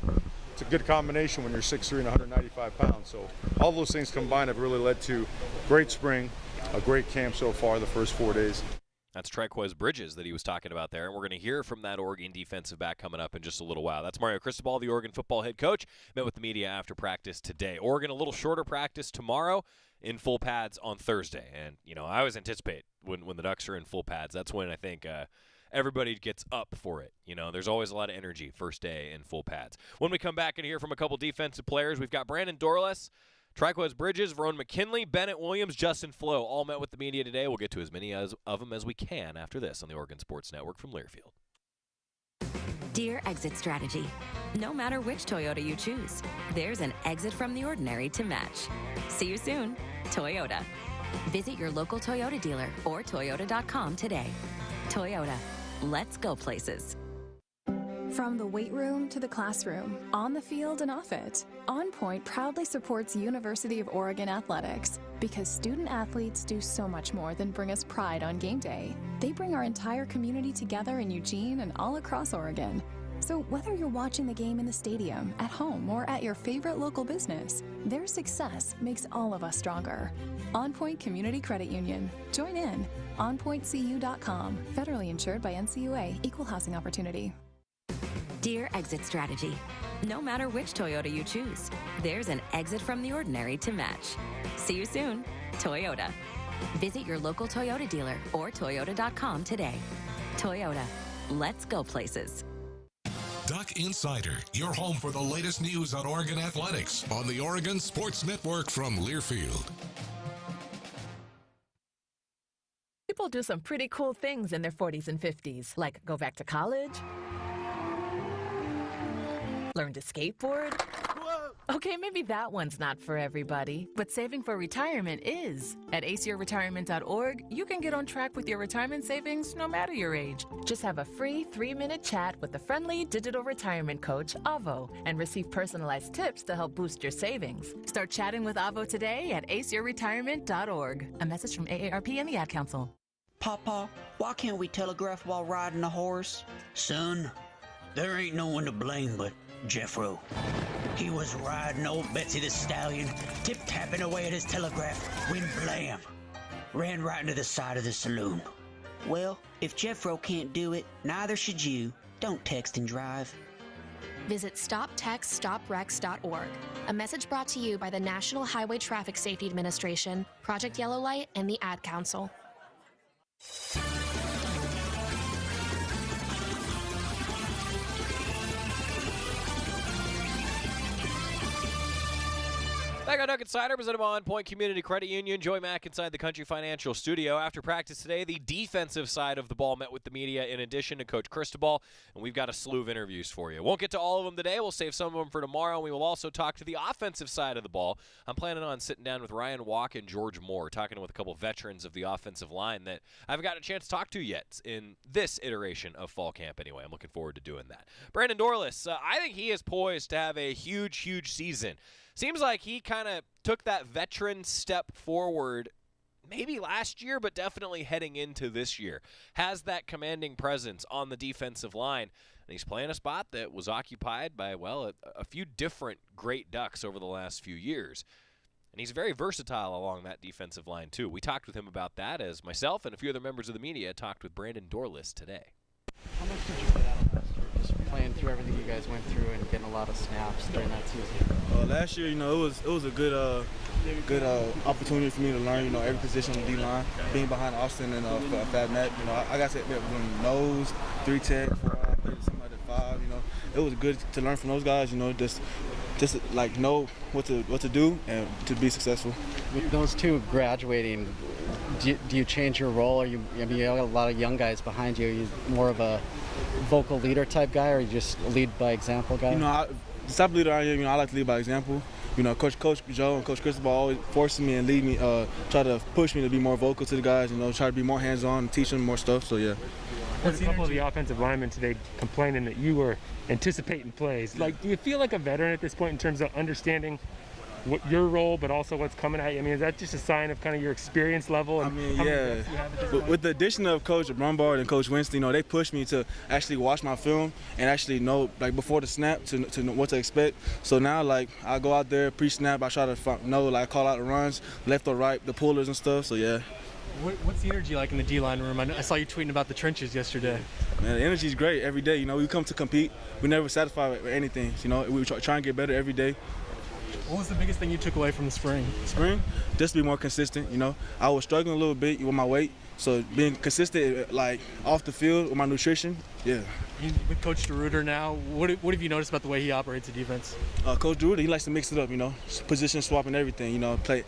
It's a good combination when you're 6'3" and 195 pounds. So all those things combined have really led to great spring, a great camp so far the first 4 days. That's Triquez Bridges that he was talking about there, and we're going to hear from that Oregon defensive back coming up in just a little while. That's Mario Cristobal, the Oregon football head coach, met with the media after practice today. Oregon, a little shorter practice tomorrow, in full pads on Thursday. And, I always anticipate when the Ducks are in full pads, that's when I think everybody gets up for it. There's always a lot of energy first day in full pads. When we come back and hear from a couple defensive players, we've got Brandon Dorless, Triquez Bridges, Verone McKinley, Bennett Williams, Justin Flo all met with the media today. We'll get to as many of them as we can after this on the Oregon Sports Network from Learfield. Dear Exit Strategy, no matter which Toyota you choose, there's an exit from the ordinary to match. See you soon, Toyota. Visit your local Toyota dealer or toyota.com today. Toyota, let's go places. From the weight room to the classroom, on the field and off it, On Point proudly supports University of Oregon athletics because student athletes do so much more than bring us pride on game day. They bring our entire community together in Eugene and all across Oregon. So whether you're watching the game in the stadium, at home, or at your favorite local business, their success makes all of us stronger. On Point Community Credit Union. Join in. OnPointCU.com. Federally insured by NCUA. Equal housing opportunity. Dear Exit Strategy, no matter which Toyota you choose, there's an exit from the ordinary to match. See you soon, Toyota. Visit your local Toyota dealer or toyota.com today. Toyota, let's go places. Duck Insider, your home for the latest news on Oregon athletics on the Oregon Sports Network from Learfield. People do some pretty cool things in their 40s and 50s, like go back to college, learn to skateboard. Whoa. Okay, maybe that one's not for everybody, but saving for retirement is. At aceyourretirement.org, you can get on track with your retirement savings no matter your age. Just have a free 3-minute chat with the friendly digital retirement coach, Avo, and receive personalized tips to help boost your savings. Start chatting with Avo today at aceyourretirement.org. A message from AARP and the Ad Council. Papa, why can't we telegraph while riding a horse? Son, there ain't no one to blame but Jeffro. He was riding old Betsy the Stallion, tip-tapping away at his telegraph, when blam, ran right into the side of the saloon. Well, if Jeffro can't do it, neither should you. Don't text and drive. Visit StopTextStopWrecks.org. A message brought to you by the National Highway Traffic Safety Administration, Project Yellow Light, and the Ad Council. Back on Duck Insider, presented by On Point Community Credit Union. Joy Mack inside the Country Financial Studio. After practice today, the defensive side of the ball met with the media in addition to Coach Cristobal, and we've got a slew of interviews for you. Won't get to all of them today. We'll save some of them for tomorrow, and we will also talk to the offensive side of the ball. I'm planning on sitting down with Ryan Walk and George Moore, talking with a couple veterans of the offensive line that I haven't gotten a chance to talk to yet in this iteration of fall camp anyway. I'm looking forward to doing that. Brandon Dorless, I think he is poised to have a huge, huge season. Seems like he kind of took that veteran step forward maybe last year, but definitely heading into this year. Has that commanding presence on the defensive line. And he's playing a spot that was occupied by, well, a few different great Ducks over the last few years. And he's very versatile along that defensive line, too. We talked with him about that, as myself and a few other members of the media talked with Brandon Dorless today. How much did you get out of last year, just playing through everything you guys went through and getting a lot of snaps during that season? Last year, it was a good opportunity for me to learn, every position on the D-line. Being behind Austin and Fab Matt, I got to doing nose, 3 tech, 4 eye, something like that, 5. It was good to learn from those guys. Just like know what to do and to be successful. With those two graduating, do you change your role? You have a lot of young guys behind you. Are you more of a vocal leader type guy, or are you just a lead by example guy? The type of leader I am, I like to lead by example. Coach Joe and Coach Cristobal always forcing me and lead me, try to push me to be more vocal to the guys. Try to be more hands-on and teach them more stuff. So yeah. There's a couple of the offensive linemen today complaining that you were anticipating plays. Like, do you feel like a veteran at this point in terms of understanding what your role, but also what's coming at you? I mean, is that just a sign of kind of your experience level? And yeah. With the addition of Coach Brumbard and Coach Winston, they pushed me to actually watch my film and actually know, like, before the snap to know what to expect. So now, like, I go out there pre-snap, I try to know, like, call out the runs, left or right, the pullers and stuff. So yeah. What's the energy like in the D-line room? I saw you tweeting about the trenches yesterday. Man, the energy's great every day. We come to compete. We never satisfied with anything. We try and get better every day. What was the biggest thing you took away from the spring? Just be more consistent. I was struggling a little bit with my weight, so being consistent, like off the field with my nutrition, yeah. With Coach DeRuiter now, what have you noticed about the way he operates the defense? Coach DeRuiter, he likes to mix it up, position swapping everything, play,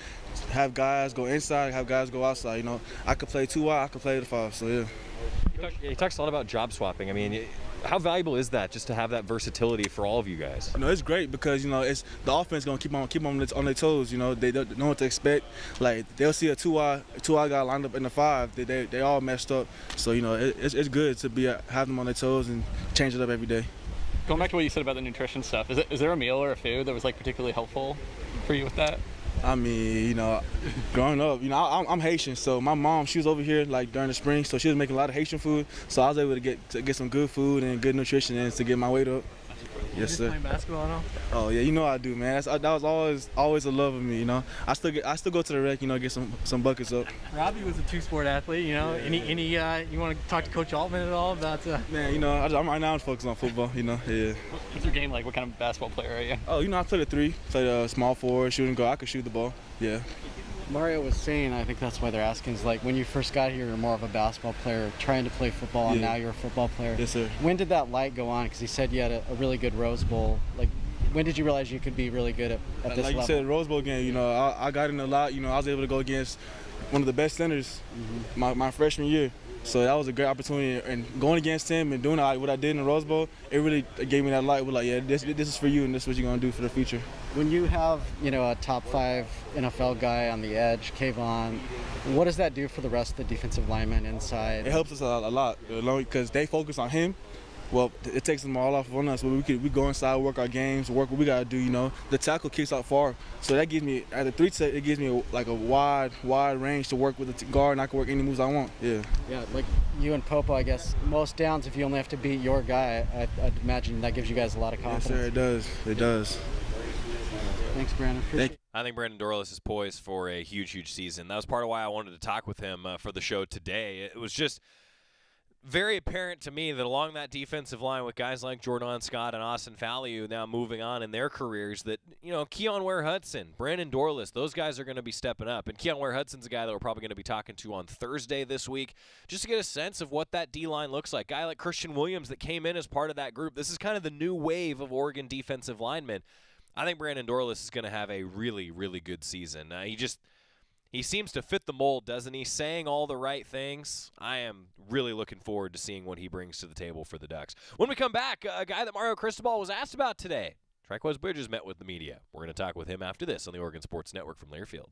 have guys go inside, have guys go outside, I could play 2 wide, I could play the 5, so yeah. He talks a lot about job swapping. I mean, how valuable is that, just to have that versatility for all of you guys? It's great because it's the offense gonna keep on their toes. They don't know what to expect. Like they'll see a two eye guy lined up in the 5. They all messed up. So it's good to have them on their toes and change it up every day. Going back to what you said about the nutrition stuff, is there a meal or a food that was like particularly helpful for you with that? I mean, growing up, I'm Haitian, so my mom, she was over here like during the spring, so she was making a lot of Haitian food, so I was able to get some good food and good nutrition and to get my weight up. Yes, sir. Playing basketball now? Oh yeah, I do, man. That was always a love of me, I still go to the rec, get some buckets up. Robbie was a 2-sport athlete, Any you want to talk to Coach Altman at all about? Man, I'm right now focused on football, yeah. What's your game like? What kind of basketball player are you? Oh, I played a 3, played a small forward, shooting guard. I could shoot the ball, yeah. Mario was saying, I think that's why they're asking, is like when you first got here, you're more of a basketball player trying to play football, and now you're a football player. Yes, sir. When did that light go on? Because he said you had a really good Rose Bowl. Like, when did you realize you could be really good at this level? Like you said, Rose Bowl game, I got in a lot. I was able to go against one of the best centers my freshman year. So that was a great opportunity, and going against him and doing what I did in the Rose Bowl, it really gave me that light. We're like, yeah, this is for you, and this is what you're gonna do for the future. When you have, a top 5 NFL guy on the edge, Kayvon, what does that do for the rest of the defensive linemen inside? It helps us a lot, because they focus on him. Well, it takes them all off on us. But we go inside, work our games, work what we gotta do. The tackle kicks out far, so that gives me at the 3 tech. It gives me like a wide range to work with the guard, and I can work any moves I want. Yeah. Yeah, like you and Popo, I guess most downs, if you only have to beat your guy, I'd imagine that gives you guys a lot of confidence. Yes, sir, it does. It does. Thanks, Brandon. I think Brandon Dorless is poised for a huge season. That was part of why I wanted to talk with him for the show today. It was just very apparent to me that along that defensive line with guys like Jordan Scott and Austin Faliu now moving on in their careers, that, Keon Ware-Hudson, Brandon Dorless, those guys are going to be stepping up. And Keon Ware-Hudson's a guy that we're probably going to be talking to on Thursday this week, just to get a sense of what that D-line looks like. Guy like Christian Williams that came in as part of that group. This is kind of the new wave of Oregon defensive linemen. I think Brandon Dorless is going to have a really good season. He seems to fit the mold, doesn't he? Saying all the right things. I am really looking forward to seeing what he brings to the table for the Ducks. When we come back, a guy that Mario Cristobal was asked about today. Triquez Bridges met with the media. We're going to talk with him after this on the Oregon Sports Network from Learfield.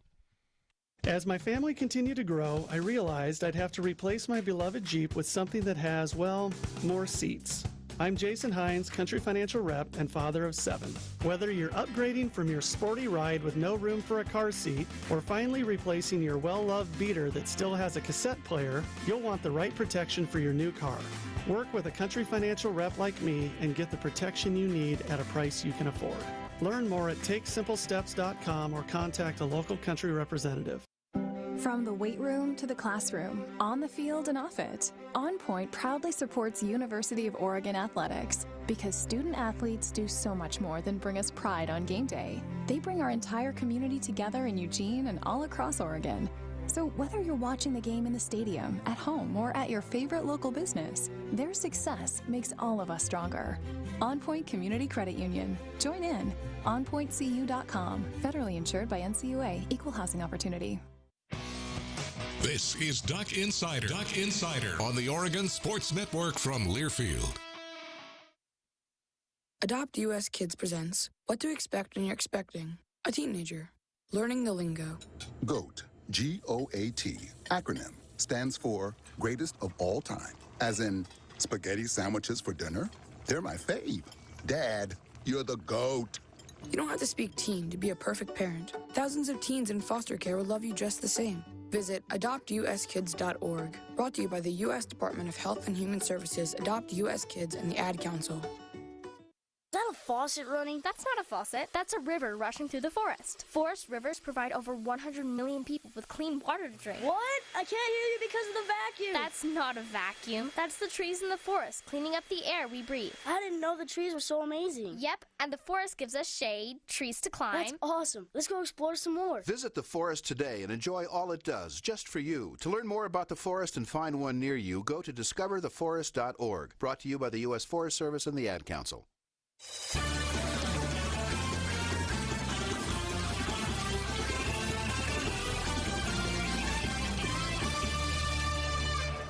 As my family continued to grow, I realized I'd have to replace my beloved Jeep with something that has, more seats. I'm Jason Hines, Country Financial Rep and father of 7. Whether you're upgrading from your sporty ride with no room for a car seat or finally replacing your well-loved beater that still has a cassette player, you'll want the right protection for your new car. Work with a Country Financial Rep like me and get the protection you need at a price you can afford. Learn more at takesimplesteps.com or contact a local country representative. From the weight room to the classroom, on the field and off it, On Point proudly supports University of Oregon athletics because student athletes do so much more than bring us pride on game day. They bring our entire community together in Eugene and all across Oregon. So whether you're watching the game in the stadium, at home, or at your favorite local business, their success makes all of us stronger. On Point Community Credit Union. Join in. OnPointCU.com. Federally insured by NCUA. Equal housing opportunity. This is Duck Insider. Duck Insider on the Oregon Sports Network from Learfield. Adopt US Kids presents What to Expect When You're Expecting a Teenager. Learning the lingo. GOAT, G-O-A-T, acronym, stands for Greatest of All Time. As in, spaghetti sandwiches for dinner? They're my fave. Dad, you're the GOAT. You don't have to speak teen to be a perfect parent. Thousands of teens in foster care will love you just the same. Visit adoptuskids.org. Brought to you by the U.S. Department of Health and Human Services, Adopt U.S. Kids, and the Ad Council. Is that a faucet running? That's not a faucet. That's a river rushing through the forest. Forest rivers provide over 100 million people with clean water to drink. What? I can't hear you because of the vacuum. That's not a vacuum. That's the trees in the forest cleaning up the air we breathe. I didn't know the trees were so amazing. Yep, and the forest gives us shade, trees to climb. That's awesome. Let's go explore some more. Visit the forest today and enjoy all it does, just for you. To learn more about the forest and find one near you, go to discovertheforest.org. Brought to you by the U.S. Forest Service and the Ad Council.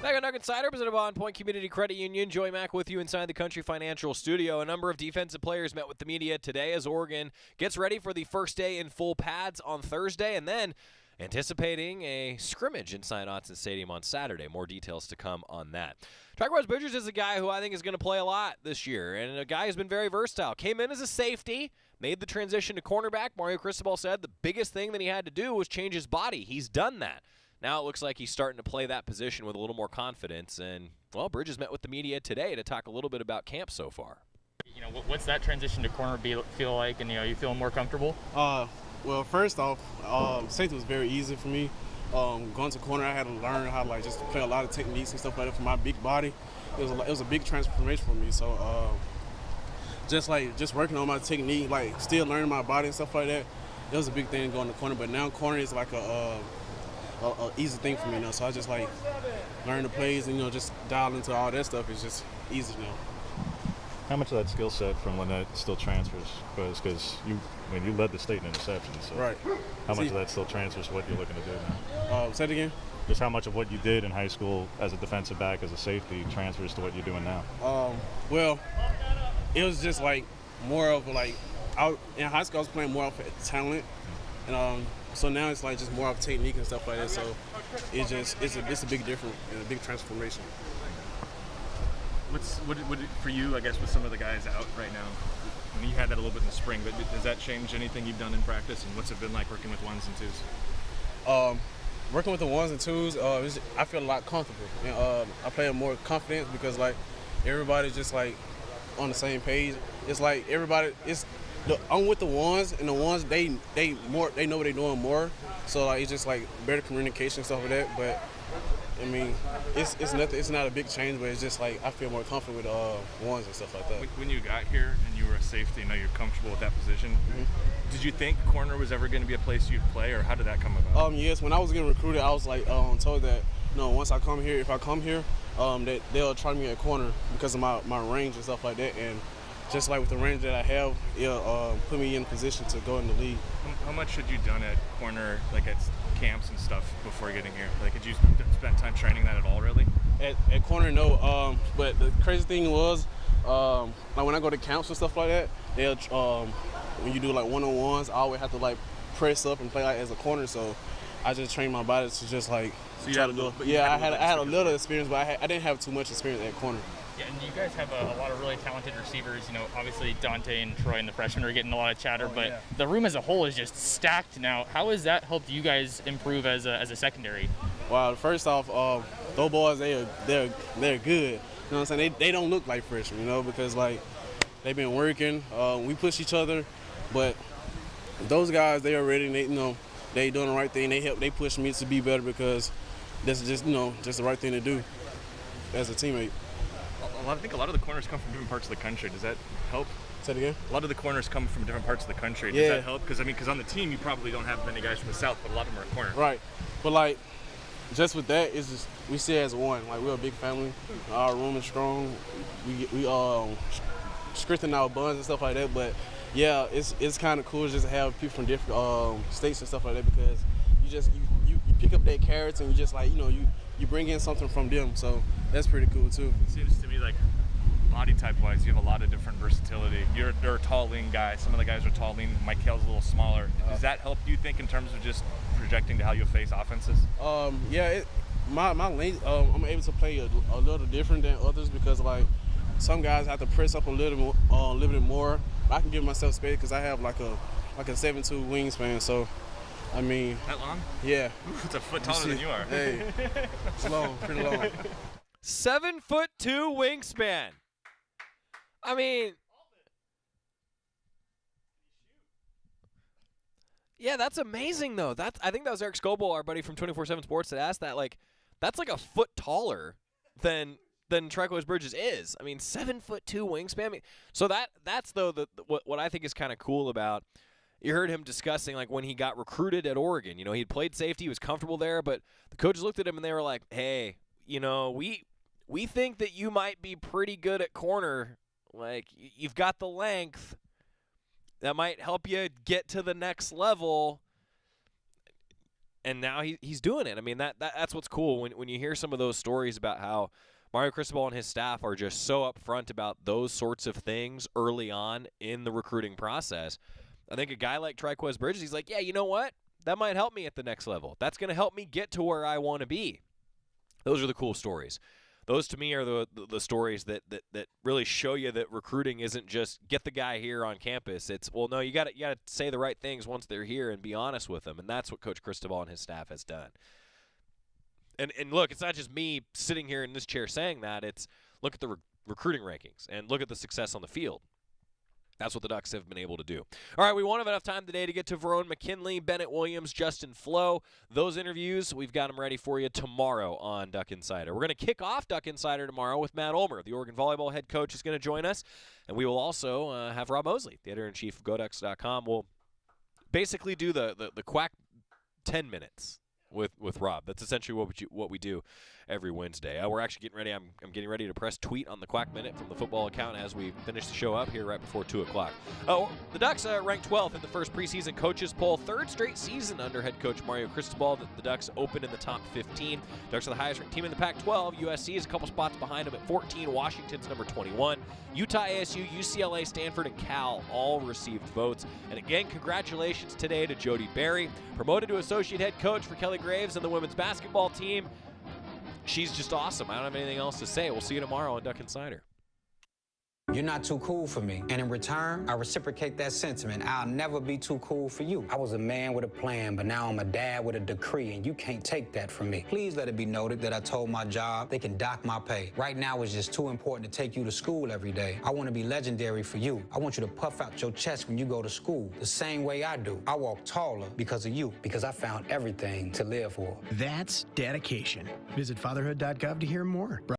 Back on Duck Insider, presented by On Point Community Credit Union. Joey Mack with you inside the Country Financial Studio. A number of defensive players met with the media today as Oregon gets ready for the first day in full pads on Thursday, and then anticipating a scrimmage inside Autzen Stadium on Saturday. More details to come on that. Track Bridges is a guy who I think is going to play a lot this year, and a guy who's been very versatile. Came in as a safety, made the transition to cornerback. Mario Cristobal said the biggest thing that he had to do was change his body. He's done that. Now it looks like he's starting to play that position with a little more confidence. And, well, Bridges met with the media today to talk a little bit about camp so far. You know, what's that transition to corner feel like? And, you feeling more comfortable? Well, first off, safety was very easy for me. Going to corner, I had to learn how to just play a lot of techniques and stuff like that for my big body. It was a big transformation for me. So just working on my technique, still learning my body and stuff like that, it was a big thing going to corner. But now corner is like a easy thing for me now. So I just learn the plays and just dial into all that stuff. It's just easy now. How much of that skill set from Lynette still transfers? Because you led the state in interceptions. So right. How much of that still transfers to what you're looking to do now? Say it again? Just how much of what you did in high school as a defensive back, as a safety, transfers to what you're doing now? Well, it was just more of out in high school I was playing more off of talent, and so now it's just more of technique and stuff like that. So it's a big difference and a big transformation. What for you, I guess, with some of the guys out right now? I mean, you had that a little bit in the spring, but does that change anything you've done in practice, and what's it been like working with ones and twos? Working with the ones and twos, I feel a lot comfortable. And, I play with more confidence because everybody's just on the same page. It's everybody. I'm with the ones, and the ones they know what they're doing more. So it's just better communication and stuff like that. But I mean, it's nothing. It's not a big change, but it's just I feel more comfortable with ones and stuff like that. When you got here and you were a safety, you're comfortable with that position. Mm-hmm. Did you think corner was ever going to be a place you'd play, or how did that come about? Yes. When I was getting recruited, I was told that once I come here, if I come here, that they'll try me at corner because of my range and stuff like that. And just with the range that I have, it'll put me in position to go in the league. How much had you done at corner, at camps and stuff before getting here? Did you spend time training that at all, really? At corner, no. But the crazy thing was, when I go to camps and stuff like that, they'll when you do one-on-ones, I always have to press up and play as a corner. So I just trained my body to just try to do it. Yeah, I had a little experience, but I didn't have too much experience at corner. Yeah, and you guys have a lot of really talented receivers. Obviously Dante and Troy and the freshmen are getting a lot of chatter, but the room as a whole is just stacked now. How has that helped you guys improve as a secondary? Well, first off, those boys, they're good. You know what I'm saying? They don't look like freshmen, because they've been working. We push each other. But those guys, they already, they doing the right thing. They push me to be better because that's just, just the right thing to do as a teammate. I think a lot of the corners come from different parts of the country. Does that help? Say it again? A lot of the corners come from different parts of the country. Does that help? Because on the team, you probably don't have many guys from the South, but a lot of them are corners. Right. But, like, just with that, it's just, we see it as one. Like, we're a big family. Our room is strong. We strengthen our bonds and stuff like that. But, yeah, it's kind of cool just to have people from different states and stuff like that because you pick up their carrots and you just, like, you bring in something from them. So that's pretty cool, too. It seems to me like body type-wise, you have a lot of different versatility. You're a tall, lean guy. Some of the guys are tall, lean. Michael's a little smaller. Does that help, do you think, in terms of just projecting to how you face offenses? Yeah, my length, I'm able to play a little different than others because, like, some guys have to press up a little bit more. I can give myself space because I have like a 7'2" wingspan. So, I mean, that long? Yeah. It's a foot taller than you are. Hey, it's long, pretty long. 7'2" wingspan. I mean, yeah, that's amazing though. I think that was Eric Scobel, our buddy from 24/7 Sports, that asked that. Like, that's like a foot taller than Trico's Bridges is. I mean, 7'2" wingspan. I mean, so that's though what I think is kind of cool about. You heard him discussing like when he got recruited at Oregon. He'd played safety, he was comfortable there, but the coaches looked at him and they were like, "Hey, we think that you might be pretty good at corner. Like, you've got the length that might help you get to the next level." And now he's doing it. I mean, that's what's cool when you hear some of those stories about how Mario Cristobal and his staff are just so upfront about those sorts of things early on in the recruiting process. I think a guy like Triquez Bridges, he's like, yeah, you know what? That might help me at the next level. That's going to help me get to where I want to be. Those are the cool stories. Those, to me, are the stories that really show you that recruiting isn't just get the guy here on campus. It's, well, no, you got to say the right things once they're here and be honest with them, and that's what Coach Cristobal and his staff has done. And look, it's not just me sitting here in this chair saying that. It's look at the recruiting rankings and look at the success on the field. That's what the Ducks have been able to do. All right, we won't have enough time today to get to Verone McKinley, Bennett Williams, Justin Flo. Those interviews, we've got them ready for you tomorrow on Duck Insider. We're going to kick off Duck Insider tomorrow with Matt Ulmer. The Oregon volleyball head coach is going to join us. And we will also have Rob Mosley, the editor-in-chief of GoDucks.com. We'll basically do the Quack 10 minutes with Rob. That's essentially what we do every Wednesday. We're actually getting ready. I'm getting ready to press tweet on the Quack Minute from the football account as we finish the show up here right before 2 o'clock. Oh, the Ducks ranked 12th in the first preseason coaches poll. Third straight season under head coach Mario Cristobal that the Ducks opened in the top 15. Ducks are the highest ranked team in the Pac-12. USC is a couple spots behind them at 14. Washington's number 21. Utah, ASU, UCLA, Stanford, and Cal all received votes. And again, congratulations today to Jody Berry, promoted to associate head coach for Kelly Graves and the women's basketball team. She's just awesome. I don't have anything else to say. We'll see you tomorrow on Duck Insider. You're not too cool for me. And in return, I reciprocate that sentiment. I'll never be too cool for you. I was a man with a plan, but now I'm a dad with a decree, and you can't take that from me. Please let it be noted that I told my job they can dock my pay. Right now, it's just too important to take you to school every day. I want to be legendary for you. I want you to puff out your chest when you go to school, the same way I do. I walk taller because of you, because I found everything to live for. That's dedication. Visit fatherhood.gov to hear more.